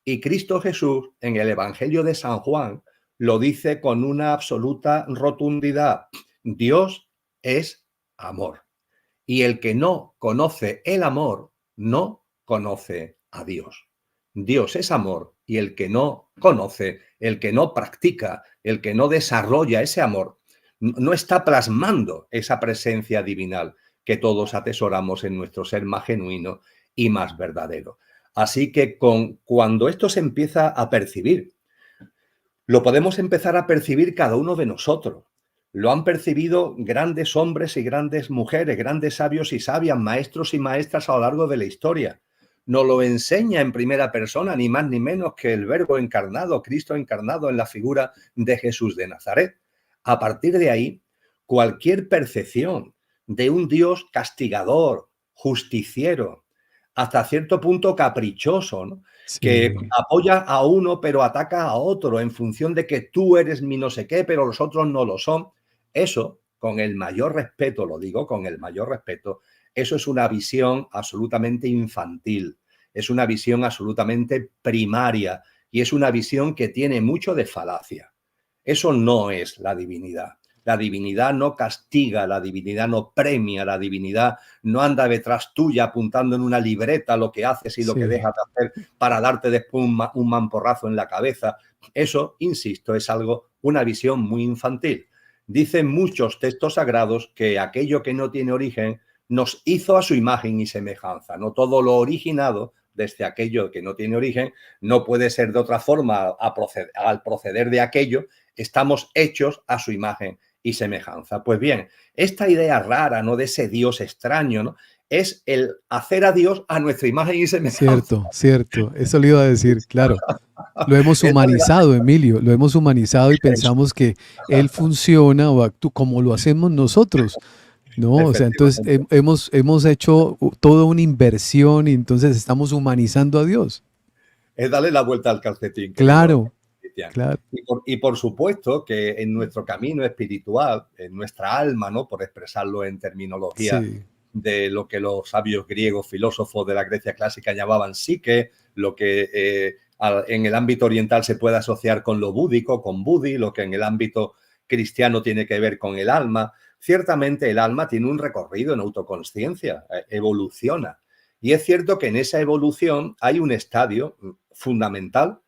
Y Cristo Jesús, en el Evangelio de San Juan, lo dice con una absoluta rotundidad. Dios es amor. Y el que no conoce el amor, no conoce a Dios. Dios es amor y el que no conoce, el que no practica, el que no desarrolla ese amor, no está plasmando esa presencia divinal que todos atesoramos en nuestro ser más genuino y más verdadero. Así que cuando esto se empieza a percibir, lo podemos empezar a percibir cada uno de nosotros. Lo han percibido grandes hombres y grandes mujeres, grandes sabios y sabias, maestros y maestras a lo largo de la historia. Nos lo enseña en primera persona, ni más ni menos que el Verbo encarnado, Cristo encarnado en la figura de Jesús de Nazaret. A partir de ahí, cualquier percepción de un Dios castigador, justiciero, hasta cierto punto caprichoso, ¿no? Que Sí, apoya a uno pero ataca a otro en función de que tú eres mi no sé qué, pero los otros no lo son. Eso, con el mayor respeto, lo digo, con el mayor respeto, eso es una visión absolutamente infantil, es una visión absolutamente primaria y es una visión que tiene mucho de falacia. Eso no es la divinidad. La divinidad no castiga, la divinidad no premia, la divinidad no anda detrás tuya apuntando en una libreta lo que haces y lo que sí, dejas de hacer para darte después un mamporrazo en la cabeza. Eso, insisto, es algo, una visión muy infantil. Dicen muchos textos sagrados que aquello que no tiene origen nos hizo a su imagen y semejanza. No todo lo originado desde aquello que no tiene origen no puede ser de otra forma al proceder de aquello. Estamos hechos a su imagen y semejanza. Pues bien, esta idea rara, ¿no? De ese Dios extraño, ¿no? Es el hacer a Dios a nuestra imagen y semejanza. cierto, cierto. Eso le iba a decir, claro. Lo hemos Es humanizado, Emilio, lo hemos humanizado y eso, pensamos que Él funciona o actúa como lo hacemos nosotros, ¿no? O sea, entonces efectivamente. hemos hecho toda una inversión y entonces estamos humanizando a Dios. Es darle la vuelta al calcetín, querido Claro, Cristian. claro, Y por supuesto que en nuestro camino espiritual, en nuestra alma, ¿no? Por expresarlo en terminología sí, de lo que los sabios griegos, filósofos de la Grecia clásica llamaban psique, lo que en el ámbito oriental se puede asociar con lo búdico, con Budi, lo que en el ámbito cristiano tiene que ver con el alma. Ciertamente el alma tiene un recorrido en autoconsciencia, evoluciona. Y es cierto que en esa evolución hay un estadio fundamental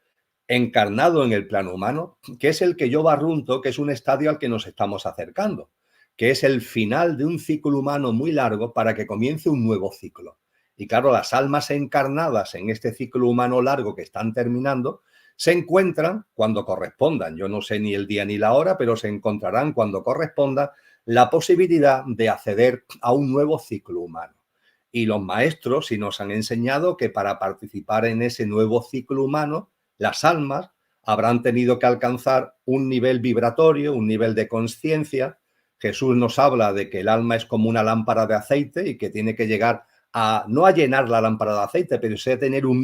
encarnado en el plano humano, que es el que yo barrunto, que es un estadio al que nos estamos acercando, que es el final de un ciclo humano muy largo para que comience un nuevo ciclo. Y claro, las almas encarnadas en este ciclo humano largo que están terminando, se encuentran cuando correspondan, yo no sé ni el día ni la hora, pero se encontrarán cuando corresponda la posibilidad de acceder a un nuevo ciclo humano. Y los maestros sí nos han enseñado que para participar en ese nuevo ciclo humano, las almas habrán tenido que alcanzar un nivel vibratorio, un nivel de conciencia. Jesús nos habla de que el alma es como una lámpara de aceite y que tiene que llegar a, no a llenar la lámpara de aceite, pero sí a tener un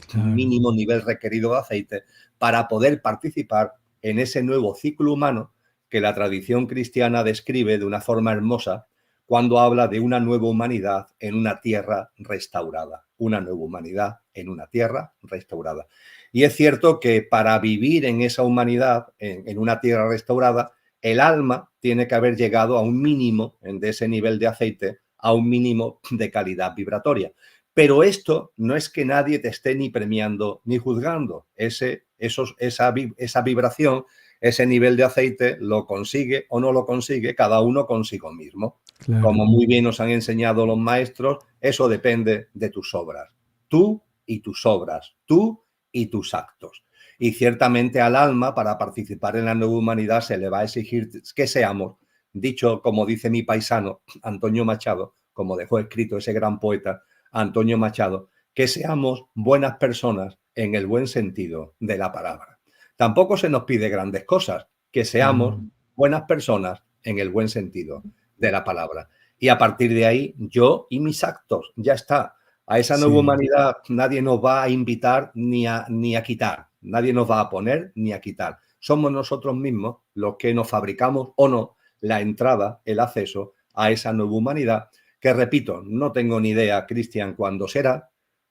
claro. mínimo nivel requerido de aceite para poder participar en ese nuevo ciclo humano que la tradición cristiana describe de una forma hermosa cuando habla de una nueva humanidad en una tierra restaurada. Una nueva humanidad en una tierra restaurada. Y es cierto que para vivir en esa humanidad, en una tierra restaurada, el alma tiene que haber llegado a un mínimo de ese nivel de aceite, a un mínimo de calidad vibratoria. Pero esto no es que nadie te esté ni premiando ni juzgando. Esa vibración, ese nivel de aceite, lo consigue o no lo consigue cada uno consigo mismo. Claro, Como muy bien nos han enseñado los maestros, eso depende de tus obras. Tú y tus obras, tú y tus actos. Y ciertamente al alma, para participar en la nueva humanidad, se le va a exigir que seamos, dicho como dice mi paisano Antonio Machado, como dejó escrito ese gran poeta Antonio Machado, que seamos buenas personas en el buen sentido de la palabra. Tampoco se nos pide grandes cosas, que seamos claro. buenas personas en el buen sentido de la palabra. Y a partir de ahí, yo y mis actos, ya está. A esa nueva Sí, humanidad nadie nos va a invitar ni a quitar, nadie nos va a poner ni a quitar. Somos nosotros mismos los que nos fabricamos o no la entrada, el acceso a esa nueva humanidad, que repito, no tengo ni idea, Cristian, cuándo será.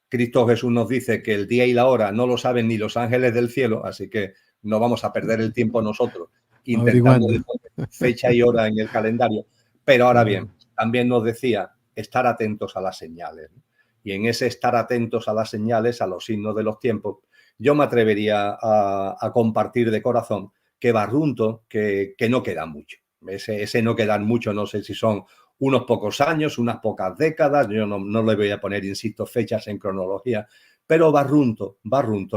Cristo Jesús nos dice que el día y la hora no lo saben ni los ángeles del cielo, así que no vamos a perder el tiempo nosotros intentando Averiguando. poner fecha y hora en el calendario. Pero ahora bien, Claro. también nos decía estar atentos a las señales, ¿no? Y en ese estar atentos a las señales, a los signos de los tiempos, yo me atrevería a compartir de corazón que barrunto que no queda mucho. Ese no quedan mucho, no sé si son unos pocos años, unas pocas décadas, yo no le voy a poner, insisto, fechas en cronología, pero barrunto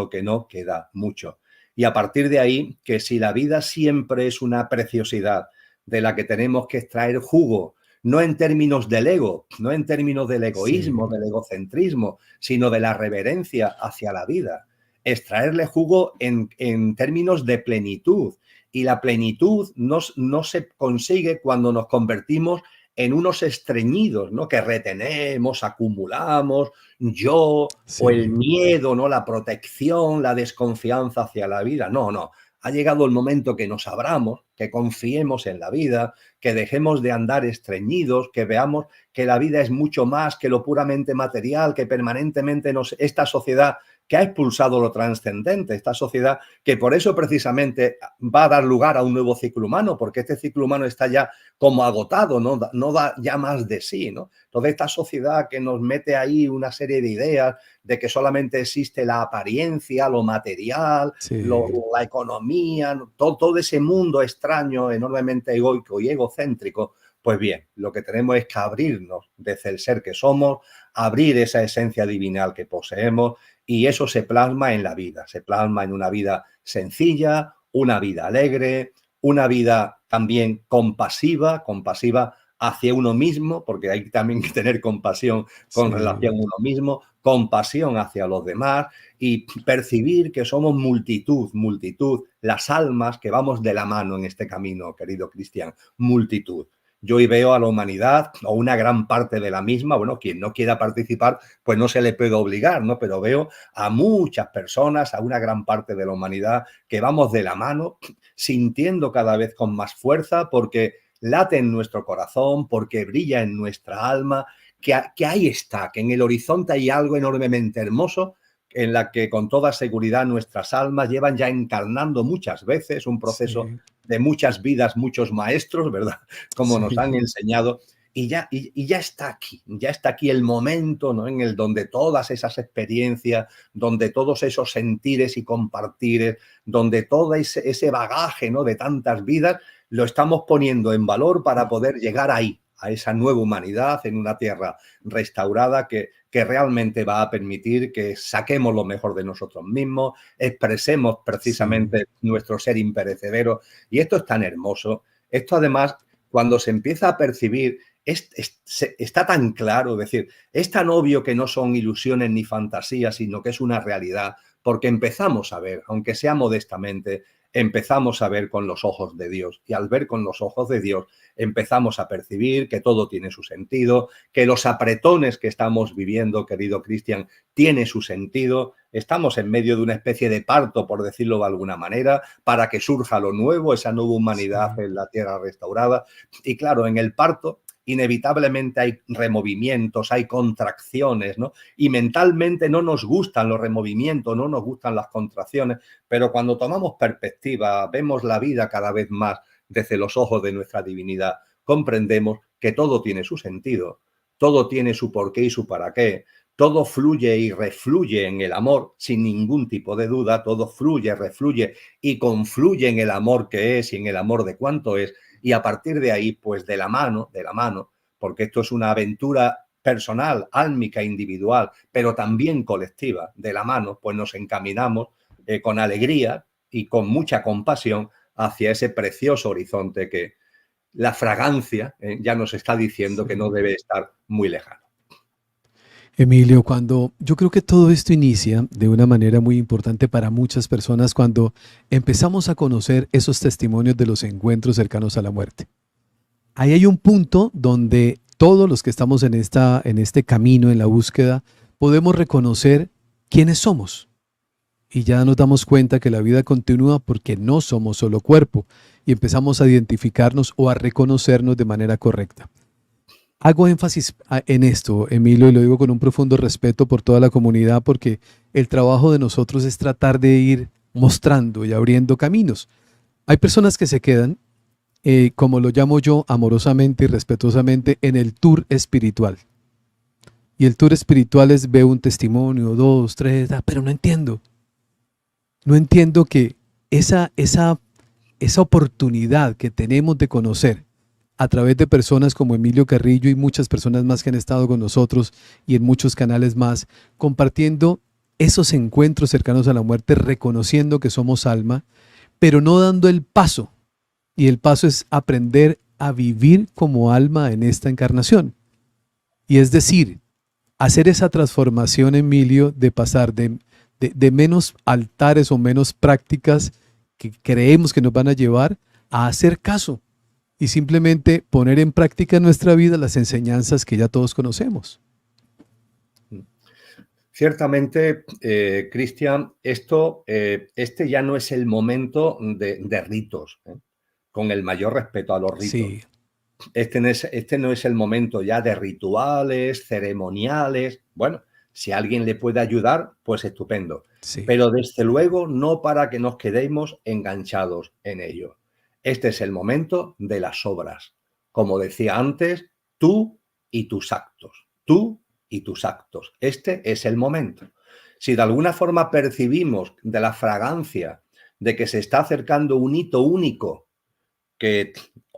que no queda mucho. Y a partir de ahí, que si la vida siempre es una preciosidad de la que tenemos que extraer jugo, no en términos del ego, no en términos del egoísmo, Sí, del egocentrismo, sino de la reverencia hacia la vida, extraerle jugo en términos de plenitud. Y la plenitud no se consigue cuando nos convertimos en unos estreñidos, ¿no? Que retenemos, acumulamos, yo, o el sí, miedo, ¿no? La protección, la desconfianza hacia la vida. No, no. Ha llegado el momento que nos abramos, que confiemos en la vida, que dejemos de andar estreñidos, que veamos que la vida es mucho más que lo puramente material, que permanentemente esta sociedad que ha expulsado lo trascendente, esta sociedad que por eso precisamente va a dar lugar a un nuevo ciclo humano, porque este ciclo humano está ya como agotado, no da ya más de sí, ¿no? Toda esta sociedad que nos mete ahí una serie de ideas de que solamente existe la apariencia, lo material, sí, la economía, todo ese mundo extraño, enormemente egoico y egocéntrico. Pues bien, lo que tenemos es que abrirnos desde el ser que somos, abrir esa esencia divinal que poseemos, y eso se plasma en la vida, se plasma en una vida sencilla, una vida alegre, una vida también compasiva hacia uno mismo, porque hay también que tener compasión con relación a sí. uno mismo, compasión hacia los demás y percibir que somos multitud, las almas que vamos de la mano en este camino, querido Cristian, multitud. Yo hoy veo a la humanidad, o una gran parte de la misma, bueno, quien no quiera participar, pues no se le puede obligar, ¿no? Pero veo a muchas personas, a una gran parte de la humanidad, que vamos de la mano, sintiendo cada vez con más fuerza, porque late en nuestro corazón, porque brilla en nuestra alma, que ahí está, que en el horizonte hay algo enormemente hermoso en la que con toda seguridad nuestras almas llevan ya encarnando muchas veces un proceso Sí, de muchas vidas, muchos maestros, ¿verdad? Como nos han sí, enseñado, y ya está aquí el momento, ¿no? En el donde todas esas experiencias, donde todos esos sentires y compartires, donde todo ese bagaje, ¿no? De tantas vidas, lo estamos poniendo en valor para poder llegar ahí, a esa nueva humanidad en una tierra restaurada que realmente va a permitir que saquemos lo mejor de nosotros mismos, expresemos sí, precisamente nuestro ser imperecedero. Y esto es tan hermoso. Esto además, cuando se empieza a percibir, está tan claro, es decir, es tan obvio que no son ilusiones ni fantasías, sino que es una realidad, porque empezamos a ver, aunque sea modestamente, empezamos a ver con los ojos de Dios. Y al ver con los ojos de Dios, empezamos a percibir que todo tiene su sentido, que los apretones que estamos viviendo, querido Cristian, tiene su sentido. Estamos en medio de una especie de parto, por decirlo de alguna manera, para que surja lo nuevo, esa nueva humanidad sí, en la tierra restaurada. Y claro, en el parto inevitablemente hay removimientos, hay contracciones, ¿no? Y mentalmente no nos gustan los removimientos, no nos gustan las contracciones, pero cuando tomamos perspectiva, vemos la vida cada vez más desde los ojos de nuestra divinidad, comprendemos que todo tiene su sentido, todo tiene su porqué y su para qué, todo fluye y refluye en el amor sin ningún tipo de duda, todo fluye, refluye y confluye en el amor que es y en el amor de cuánto es, y a partir de ahí, pues de la mano, porque esto es una aventura personal, álmica, individual, pero también colectiva, de la mano, pues nos encaminamos con alegría y con mucha compasión hacia ese precioso horizonte que la fragancia ya nos está diciendo que no sí. debe estar muy lejano. Emilio, cuando yo creo que todo esto inicia de una manera muy importante para muchas personas cuando empezamos a conocer esos testimonios de los encuentros cercanos a la muerte. Ahí hay un punto donde todos los que estamos en este camino, en la búsqueda, podemos reconocer quiénes somos. Y ya nos damos cuenta que la vida continúa porque no somos solo cuerpo y empezamos a identificarnos o a reconocernos de manera correcta. Hago énfasis en esto, Emilio, y lo digo con un profundo respeto por toda la comunidad, porque el trabajo de nosotros es tratar de ir mostrando y abriendo caminos. Hay personas que se quedan, como lo llamo yo amorosamente y respetuosamente, en el tour espiritual. Y el tour espiritual es veo un testimonio, dos, tres, pero no entiendo. No entiendo que esa oportunidad que tenemos de conocer a través de personas como Emilio Carrillo y muchas personas más que han estado con nosotros y en muchos canales más, compartiendo esos encuentros cercanos a la muerte, reconociendo que somos alma, pero no dando el paso. Y el paso es aprender a vivir como alma en esta encarnación. Y es decir, hacer esa transformación, Emilio, de pasar de menos altares o menos prácticas que creemos que nos van a llevar a hacer caso y simplemente poner en práctica en nuestra vida las enseñanzas que ya todos conocemos. Ciertamente, Cristian, este ya no es el momento de ritos, con el mayor respeto a los ritos. Sí. Este no es el momento ya de rituales, ceremoniales. Bueno, si alguien le puede ayudar, pues estupendo. Sí. Pero desde luego no para que nos quedemos enganchados en ello. Este es el momento de las obras. Como decía antes, tú y tus actos. Tú y tus actos. Este es el momento. Si de alguna forma percibimos de la fragancia de que se está acercando un hito único que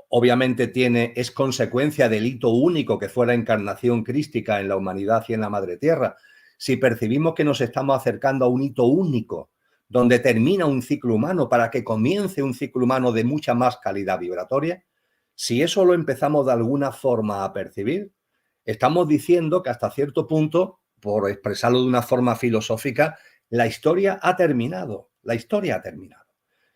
obviamente es consecuencia del hito único que fue la encarnación crística en la humanidad y en la Madre Tierra, si percibimos que nos estamos acercando a un hito único, donde termina un ciclo humano para que comience un ciclo humano de mucha más calidad vibratoria, si eso lo empezamos de alguna forma a percibir, estamos diciendo que hasta cierto punto, por expresarlo de una forma filosófica, la historia ha terminado. La historia ha terminado.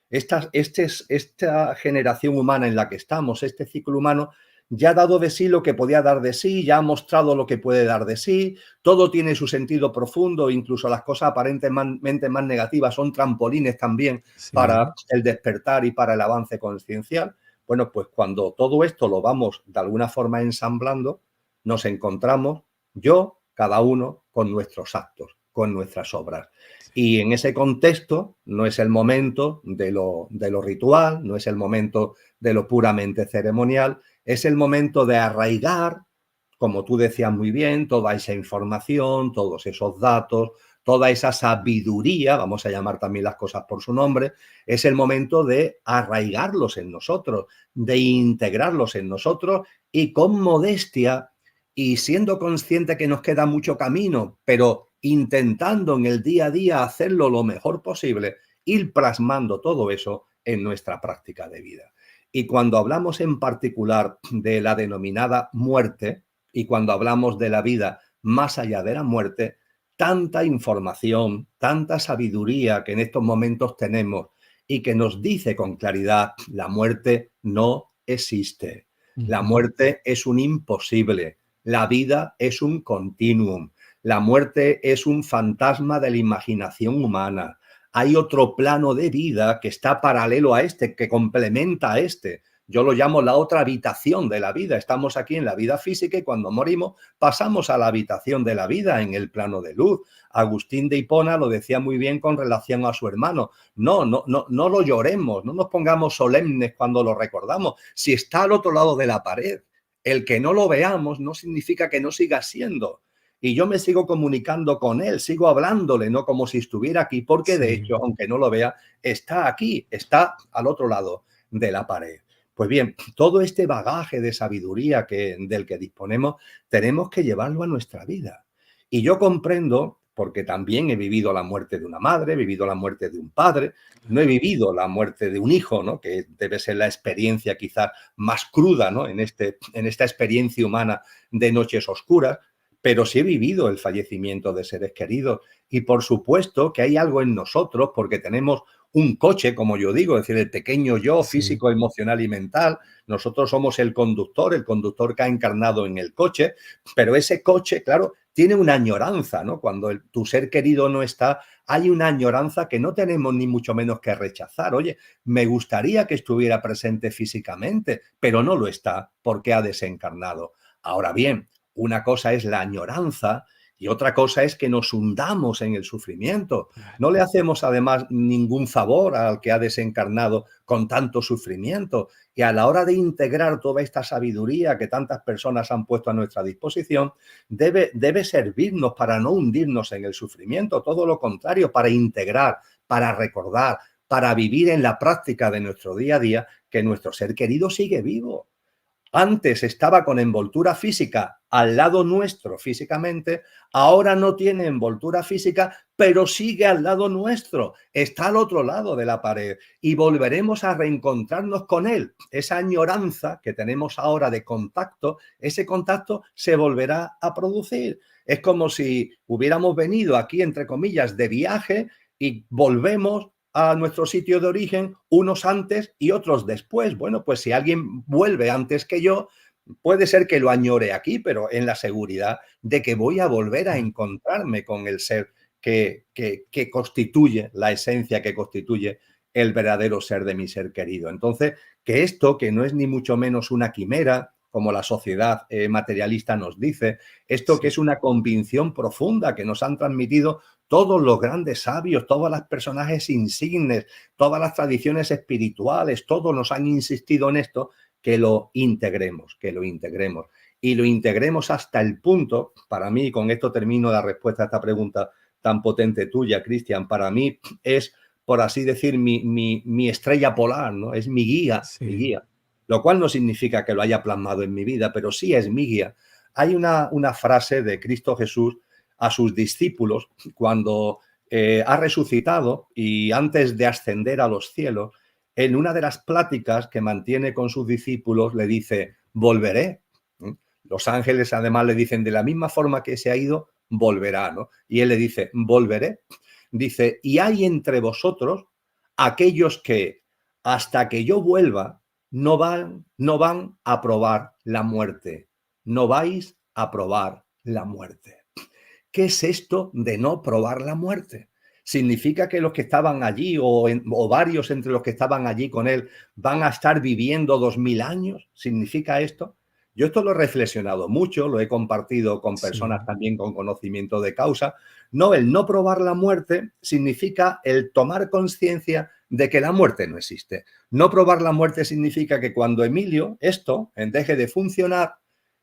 Esta generación humana en la que estamos, este ciclo humano, ya ha dado de sí lo que podía dar de sí, ya ha mostrado lo que puede dar de sí, todo tiene su sentido profundo, incluso las cosas aparentemente más negativas son trampolines también para el despertar y para el avance consciencial. Bueno, pues cuando todo esto lo vamos de alguna forma ensamblando, nos encontramos cada uno con nuestros actos, con nuestras obras. Y en ese contexto no es el momento de lo ritual, no es el momento de lo puramente ceremonial, es el momento de arraigar, como tú decías muy bien, toda esa información, todos esos datos, toda esa sabiduría, vamos a llamar también las cosas por su nombre, es el momento de arraigarlos en nosotros, de integrarlos en nosotros y con modestia y siendo consciente que nos queda mucho camino, pero intentando en el día a día hacerlo lo mejor posible, ir plasmando todo eso en nuestra práctica de vida. Y cuando hablamos en particular de la denominada muerte y cuando hablamos de la vida más allá de la muerte, tanta información, tanta sabiduría que en estos momentos tenemos y que nos dice con claridad, la muerte no existe. La muerte es un imposible. La vida es un continuum. La muerte es un fantasma de la imaginación humana. Hay otro plano de vida que está paralelo a este, que complementa a este. Yo lo llamo la otra habitación de la vida. Estamos aquí en la vida física y cuando morimos pasamos a la habitación de la vida en el plano de luz. Agustín de Hipona lo decía muy bien con relación a su hermano. No lo lloremos, no nos pongamos solemnes cuando lo recordamos. Si está al otro lado de la pared, el que no lo veamos no significa que no siga siendo. Y yo me sigo comunicando con él, sigo hablándole, no como si estuviera aquí, porque de hecho, aunque no lo vea, está aquí, está al otro lado de la pared. Pues bien, todo este bagaje de sabiduría del que disponemos, tenemos que llevarlo a nuestra vida. Y yo comprendo, porque también he vivido la muerte de una madre, he vivido la muerte de un padre, no he vivido la muerte de un hijo, ¿no? Que debe ser la experiencia quizás más cruda, ¿no? en esta experiencia humana de noches oscuras, pero sí he vivido el fallecimiento de seres queridos y por supuesto que hay algo en nosotros porque tenemos un coche, como yo digo, es decir, el pequeño yo físico, emocional y mental. Nosotros somos el conductor que ha encarnado en el coche, pero ese coche, claro, tiene una añoranza, ¿no? Cuando tu ser querido no está, hay una añoranza que no tenemos ni mucho menos que rechazar. Oye, me gustaría que estuviera presente físicamente, pero no lo está porque ha desencarnado. Ahora bien, una cosa es la añoranza Y otra cosa es que nos hundamos en el sufrimiento. No le hacemos además ningún favor al que ha desencarnado con tanto sufrimiento. Y a la hora de integrar toda esta sabiduría que tantas personas han puesto a nuestra disposición, debe servirnos para no hundirnos en el sufrimiento. Todo lo contrario, para integrar, para recordar, para vivir en la práctica de nuestro día a día que nuestro ser querido sigue vivo. Antes estaba con envoltura física al lado nuestro físicamente, ahora no tiene envoltura física, pero sigue al lado nuestro, está al otro lado de la pared y volveremos a reencontrarnos con él. Esa añoranza que tenemos ahora de contacto, ese contacto se volverá a producir. Es como si hubiéramos venido aquí, entre comillas, de viaje y volvemos a nuestro sitio de origen, unos antes y otros después. Bueno, pues si alguien vuelve antes que yo, puede ser que lo añore aquí, pero en la seguridad de que voy a volver a encontrarme con el ser que constituye la esencia, que constituye el verdadero ser de mi ser querido. Entonces, que esto, que no es ni mucho menos una quimera, como la sociedad materialista nos dice, esto que es una convicción profunda que nos han transmitido todos los grandes sabios, todos los personajes insignes, todas las tradiciones espirituales, todos nos han insistido en esto, que lo integremos. Y lo integremos hasta el punto, para mí, con esto termino la respuesta a esta pregunta tan potente tuya, Cristian, para mí es, por así decir, mi estrella polar, ¿no? Es mi guía, Sí. mi guía. Lo cual no significa que lo haya plasmado en mi vida, pero sí es mi guía. Hay una frase de Cristo Jesús a sus discípulos cuando ha resucitado y antes de ascender a los cielos, en una de las pláticas que mantiene con sus discípulos le dice, volveré. Los ángeles además le dicen, de la misma forma que se ha ido, volverá, ¿no? Y él le dice, volveré. Dice, y hay entre vosotros aquellos que hasta que yo vuelva no van a probar la muerte. No vais a probar la muerte. ¿Qué es esto de no probar la muerte? ¿Significa que los que estaban allí o varios entre los que estaban allí con él van a estar viviendo 2000 años? ¿Significa esto? Yo esto lo he reflexionado mucho, lo he compartido con personas también con conocimiento de causa. No, el no probar la muerte significa el tomar conciencia de que la muerte no existe. No probar la muerte significa que cuando Emilio, esto, deje de funcionar,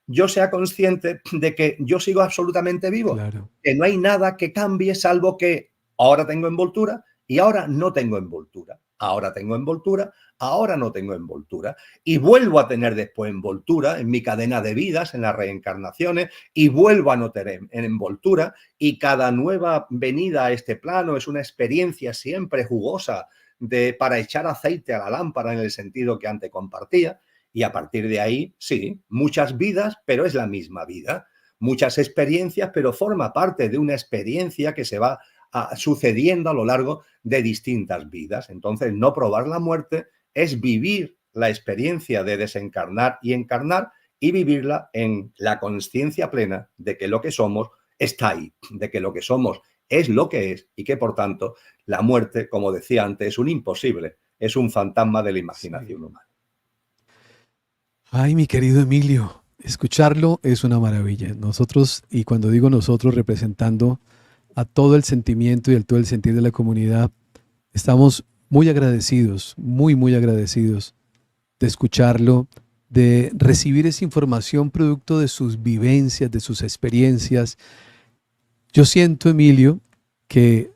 yo sea consciente de que yo sigo absolutamente vivo, Claro. que no hay nada que cambie salvo que ahora tengo envoltura y ahora no tengo envoltura. Ahora tengo envoltura, ahora no tengo envoltura. Y vuelvo a tener después envoltura en mi cadena de vidas, en las reencarnaciones, y vuelvo a no tener envoltura. Y cada nueva venida a este plano es una experiencia siempre jugosa para echar aceite a la lámpara en el sentido que antes compartía. Y a partir de ahí, sí, muchas vidas, pero es la misma vida. Muchas experiencias, pero forma parte de una experiencia que se va sucediendo a lo largo de distintas vidas. Entonces, no probar la muerte es vivir la experiencia de desencarnar y encarnar y vivirla en la consciencia plena de que lo que somos está ahí, de que lo que somos es lo que es y que, por tanto, la muerte, como decía antes, es un imposible, es un fantasma de la imaginación humana. Ay, mi querido Emilio, escucharlo es una maravilla. Nosotros, y cuando digo nosotros, representando a todo el sentimiento y a todo el sentir de la comunidad, estamos muy agradecidos, muy agradecidos de escucharlo, de recibir esa información producto de sus vivencias, de sus experiencias. Yo siento, Emilio, que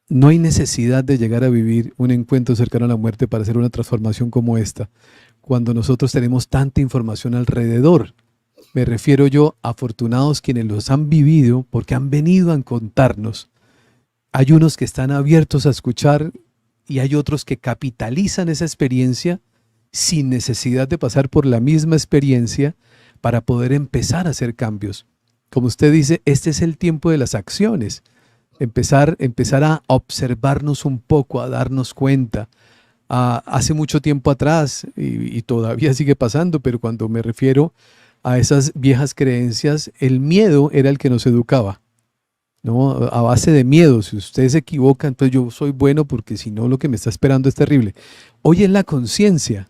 no hay necesidad de llegar a vivir un encuentro cercano a la muerte para hacer una transformación como esta, cuando nosotros tenemos tanta información alrededor. Me refiero yo a afortunados quienes los han vivido porque han venido a contarnos. Hay unos que están abiertos a escuchar y hay otros que capitalizan esa experiencia sin necesidad de pasar por la misma experiencia para poder empezar a hacer cambios. Como usted dice, este es el tiempo de las acciones. Empezar a observarnos un poco, a darnos cuenta. Hace mucho tiempo atrás, y todavía sigue pasando, pero cuando me refiero a esas viejas creencias, el miedo era el que nos educaba, ¿no? A base de miedo. Si usted se equivoca, entonces yo soy bueno porque si no lo que me está esperando es terrible. Hoy es la conciencia,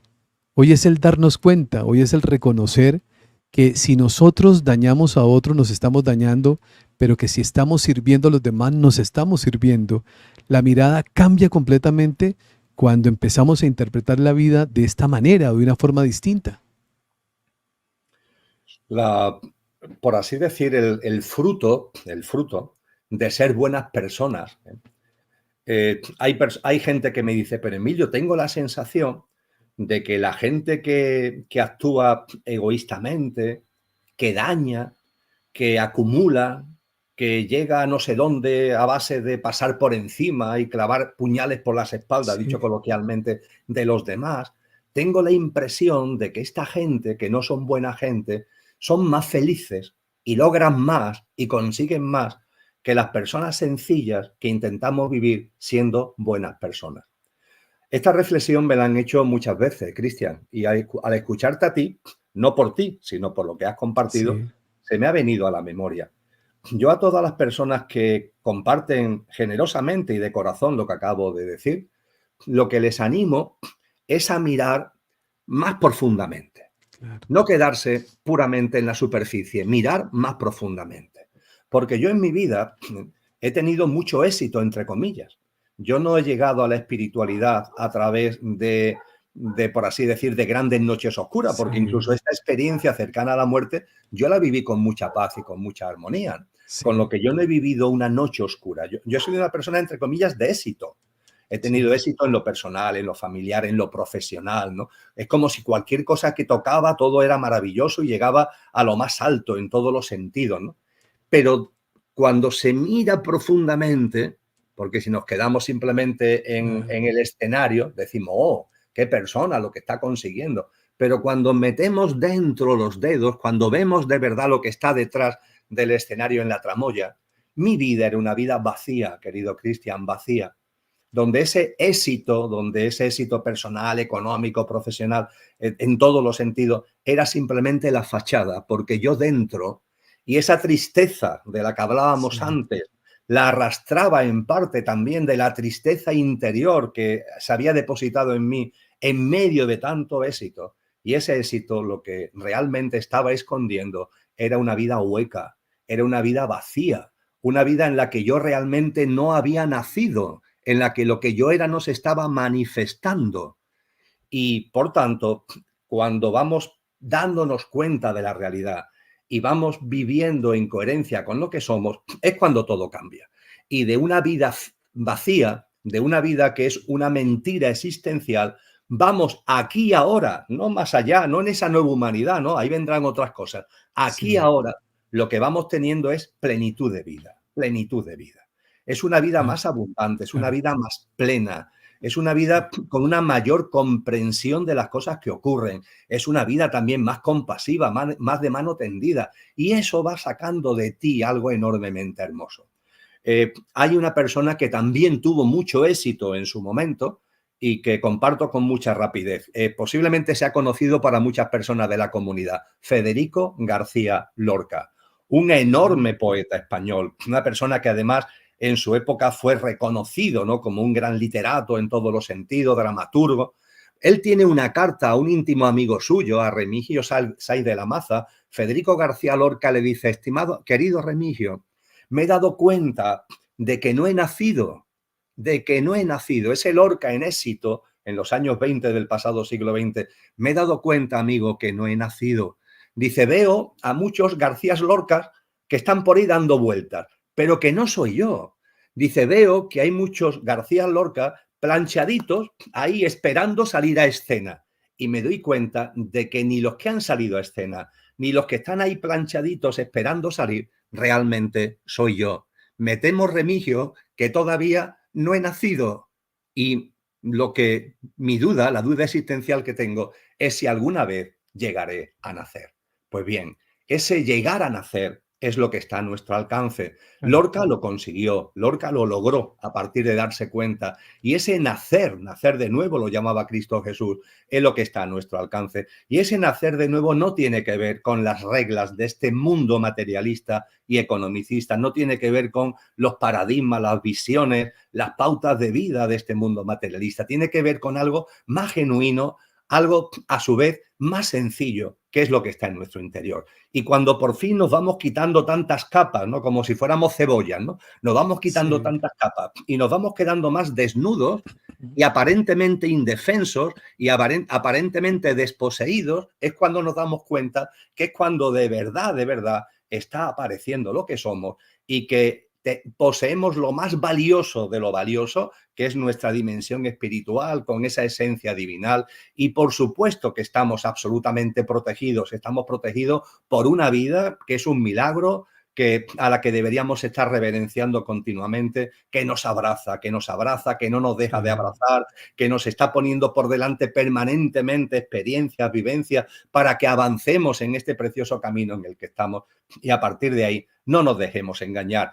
hoy es el darnos cuenta, hoy es el reconocer que si nosotros dañamos a otro nos estamos dañando, pero que si estamos sirviendo a los demás, nos estamos sirviendo. La mirada cambia completamente cuando empezamos a interpretar la vida de esta manera o de una forma distinta. La, por así decir, el fruto de ser buenas personas. Hay gente que me dice, pero Emilio, tengo la sensación de que la gente que actúa egoístamente, que daña, que acumula, que llega a no sé dónde a base de pasar por encima y clavar puñales por las espaldas, dicho Sí, coloquialmente, de los demás, tengo la impresión de que esta gente, que no son buena gente, son más felices y logran más y consiguen más que las personas sencillas que intentamos vivir siendo buenas personas. Esta reflexión me la han hecho muchas veces, Cristian, y al escucharte a ti, no por ti, sino por lo que has compartido, sí, se me ha venido a la memoria. Yo a todas las personas que comparten generosamente y de corazón lo que acabo de decir, lo que les animo es a mirar más profundamente. claro. No quedarse puramente en la superficie, mirar más profundamente. Porque yo en mi vida he tenido mucho éxito, entre comillas. Yo no he llegado a la espiritualidad a través por así decir, de grandes noches oscuras, porque Sí, incluso esta experiencia cercana a la muerte, yo la viví con mucha paz y con mucha armonía. Con sí, lo que yo no he vivido una noche oscura. Yo soy una persona, entre comillas, de éxito. He tenido sí, éxito en lo personal, en lo familiar, en lo profesional, ¿no? Es como si cualquier cosa que tocaba, todo era maravilloso y llegaba a lo más alto en todos los sentidos, ¿no? Pero cuando se mira profundamente, porque si nos quedamos simplemente claro. en el escenario, decimos, oh, qué persona lo que está consiguiendo. Pero cuando metemos dentro los dedos, cuando vemos de verdad lo que está detrás del escenario en la tramoya, mi vida era una vida vacía, querido Cristian, vacía, donde ese éxito personal, económico, profesional, en todos los sentidos, era simplemente la fachada, porque yo dentro, y esa tristeza de la que hablábamos Sí, antes, la arrastraba en parte también de la tristeza interior que se había depositado en mí en medio de tanto éxito. Y ese éxito lo que realmente estaba escondiendo era una vida hueca, era una vida vacía, una vida en la que yo realmente no había nacido, en la que lo que yo era no se estaba manifestando. Y por tanto, cuando vamos dándonos cuenta de la realidad y vamos viviendo en coherencia con lo que somos, es cuando todo cambia. Y de una vida vacía, de una vida que es una mentira existencial, vamos aquí ahora, no más allá, no en esa nueva humanidad, no, ahí vendrán otras cosas. Aquí sí, ahora lo que vamos teniendo es plenitud de vida, plenitud de vida. Es una vida claro, más abundante, es una claro. vida más plena, es una vida con una mayor comprensión de las cosas que ocurren, es una vida también más compasiva, más de mano tendida, y eso va sacando de ti algo enormemente hermoso. Hay una persona que también tuvo mucho éxito en su momento y que comparto con mucha rapidez. Posiblemente sea conocido para muchas personas de la comunidad, Federico García Lorca, un Sí, enorme poeta español, una persona que además en su época fue reconocido, ¿no?, como un gran literato en todos los sentidos, dramaturgo. Él tiene una carta a un íntimo amigo suyo, a Remigio Saiz de la Maza. Federico García Lorca le dice, estimado, querido Remigio, me he dado cuenta de que no he nacido, de que no he nacido. Ese Lorca en éxito en los años 20 del pasado siglo XX. Me he dado cuenta, amigo, que no he nacido. Dice, veo a muchos Garcías Lorcas que están por ahí dando vueltas, pero que no soy yo. Dice, veo que hay muchos García Lorca planchaditos ahí esperando salir a escena. Y me doy cuenta de que ni los que han salido a escena, ni los que están ahí planchaditos esperando salir, realmente soy yo. Me temo, Remigio, que todavía no he nacido. Y mi duda, la duda existencial que tengo, es si alguna vez llegaré a nacer. Pues bien, ese llegar a nacer es lo que está a nuestro alcance. claro. Lorca lo consiguió, Lorca lo logró a partir de darse cuenta. Y ese nacer, nacer de nuevo, lo llamaba Cristo Jesús, es lo que está a nuestro alcance. Y ese nacer de nuevo no tiene que ver con las reglas de este mundo materialista y economicista, no tiene que ver con los paradigmas, las visiones, las pautas de vida de este mundo materialista, tiene que ver con algo más genuino, algo a su vez más sencillo, qué es lo que está en nuestro interior. Y cuando por fin nos vamos quitando tantas capas, ¿no? Como si fuéramos cebollas, ¿no? Nos vamos quitando Sí. tantas capas y nos vamos quedando más desnudos y aparentemente indefensos y aparentemente desposeídos, es cuando nos damos cuenta que es cuando de verdad está apareciendo lo que somos y que poseemos lo más valioso de lo valioso, que es nuestra dimensión espiritual con esa esencia divinal, y por supuesto que estamos absolutamente protegidos, estamos protegidos por una vida que es un milagro, a la que deberíamos estar reverenciando continuamente, que nos abraza, que no nos deja de abrazar, que nos está poniendo por delante permanentemente experiencias, vivencias, para que avancemos en este precioso camino en el que estamos, y a partir de ahí no nos dejemos engañar.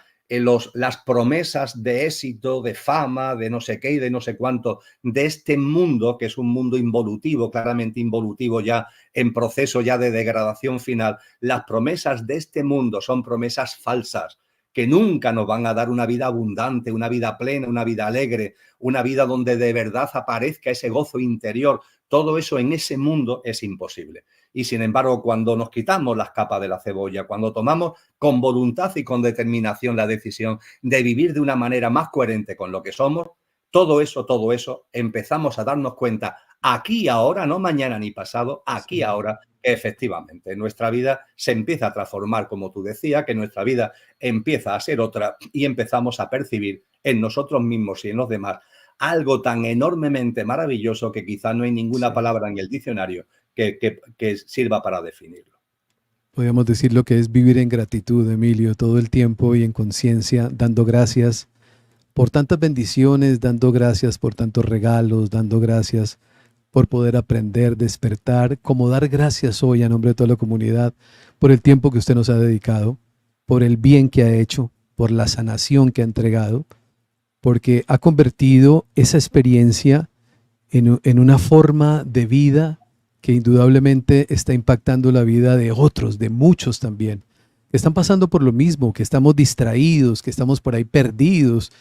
Las promesas de éxito, de fama, de no sé qué y de no sé cuánto, de este mundo, que es un mundo involutivo, claramente involutivo ya, en proceso ya de degradación final, las promesas de este mundo son promesas falsas, que nunca nos van a dar una vida abundante, una vida plena, una vida alegre, una vida donde de verdad aparezca ese gozo interior. Todo eso en ese mundo es imposible. Y sin embargo, cuando nos quitamos las capas de la cebolla, cuando tomamos con voluntad y con determinación la decisión de vivir de una manera más coherente con lo que somos, todo eso, empezamos a darnos cuenta aquí y ahora, no mañana ni pasado, aquí y ahora, que efectivamente nuestra vida se empieza a transformar, como tú decías, que nuestra vida empieza a ser otra y empezamos a percibir en nosotros mismos y en los demás algo tan enormemente maravilloso que quizá no hay ninguna palabra en el diccionario que sirva para definirlo. Podríamos decir lo que es vivir en gratitud, Emilio, todo el tiempo y en conciencia, dando gracias por tantas bendiciones, dando gracias por tantos regalos, dando gracias por poder aprender, despertar, como dar gracias hoy a nombre de toda la comunidad por el tiempo que usted nos ha dedicado, por el bien que ha hecho, por la sanación que ha entregado, porque ha convertido esa experiencia en una forma de vida que indudablemente está impactando la vida de otros, de muchos también, que están pasando por lo mismo, que estamos distraídos, que estamos por ahí perdidos,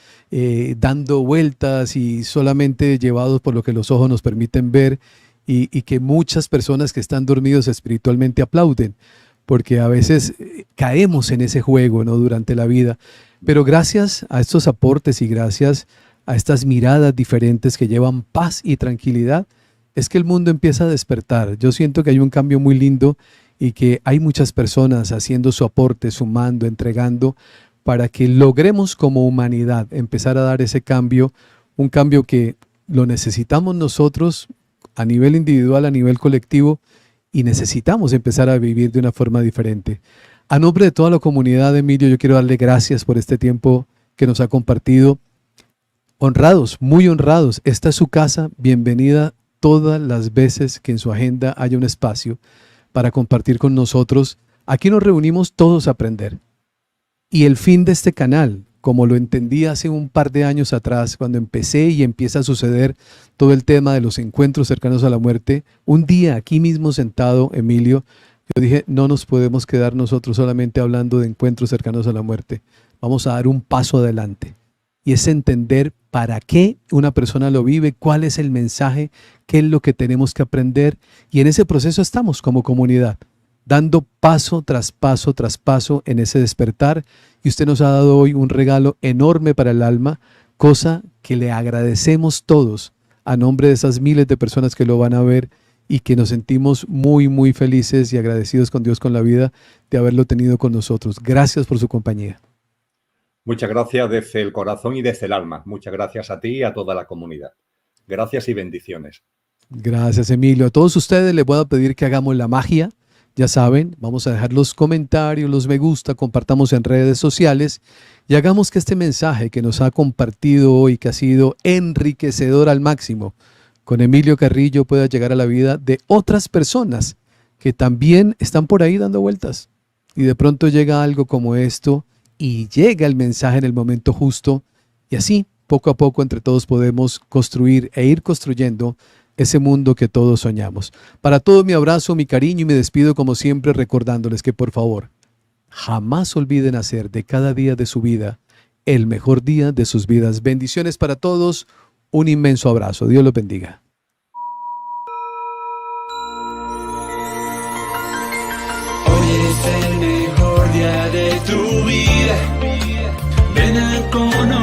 dando vueltas y solamente llevados por lo que los ojos nos permiten ver, y que muchas personas que están dormidos espiritualmente aplauden, porque a veces caemos en ese juego, ¿no?, durante la vida. Pero gracias a estos aportes y gracias a estas miradas diferentes que llevan paz y tranquilidad, es que el mundo empieza a despertar. Yo siento que hay un cambio muy lindo y que hay muchas personas haciendo su aporte, sumando, entregando, para que logremos como humanidad empezar a dar ese cambio, un cambio que lo necesitamos nosotros a nivel individual, a nivel colectivo, y necesitamos empezar a vivir de una forma diferente. A nombre de toda la comunidad, Emilio, yo quiero darle gracias por este tiempo que nos ha compartido. Honrados, muy honrados. Esta es su casa. Bienvenida todas las veces que en su agenda haya un espacio para compartir con nosotros. Aquí nos reunimos todos a aprender. Y el fin de este canal, como lo entendí hace un par de años atrás, cuando empecé y empieza a suceder todo el tema de los encuentros cercanos a la muerte, un día aquí mismo sentado, Emilio, yo dije, no nos podemos quedar nosotros solamente hablando de encuentros cercanos a la muerte. Vamos a dar un paso adelante. Y es entender para qué una persona lo vive, cuál es el mensaje, qué es lo que tenemos que aprender. Y en ese proceso estamos como comunidad, dando paso tras paso tras paso en ese despertar. Y usted nos ha dado hoy un regalo enorme para el alma, cosa que le agradecemos todos a nombre de esas miles de personas que lo van a ver, y que nos sentimos muy, muy felices y agradecidos con Dios, con la vida, de haberlo tenido con nosotros. Gracias por su compañía. Muchas gracias desde el corazón y desde el alma. Muchas gracias a ti y a toda la comunidad. Gracias y bendiciones. Gracias, Emilio. A todos ustedes les voy a pedir que hagamos la magia. Ya saben, vamos a dejar los comentarios, los me gusta, compartamos en redes sociales y hagamos que este mensaje que nos ha compartido hoy, que ha sido enriquecedor al máximo, con Emilio Carrillo, pueda llegar a la vida de otras personas que también están por ahí dando vueltas. Y de pronto llega algo como esto y llega el mensaje en el momento justo, y así, poco a poco, entre todos podemos construir e ir construyendo ese mundo que todos soñamos. Para todos, mi abrazo, mi cariño, y me despido como siempre recordándoles que, por favor, jamás olviden hacer de cada día de su vida el mejor día de sus vidas. Bendiciones para todos, un inmenso abrazo. Dios los bendiga. como no.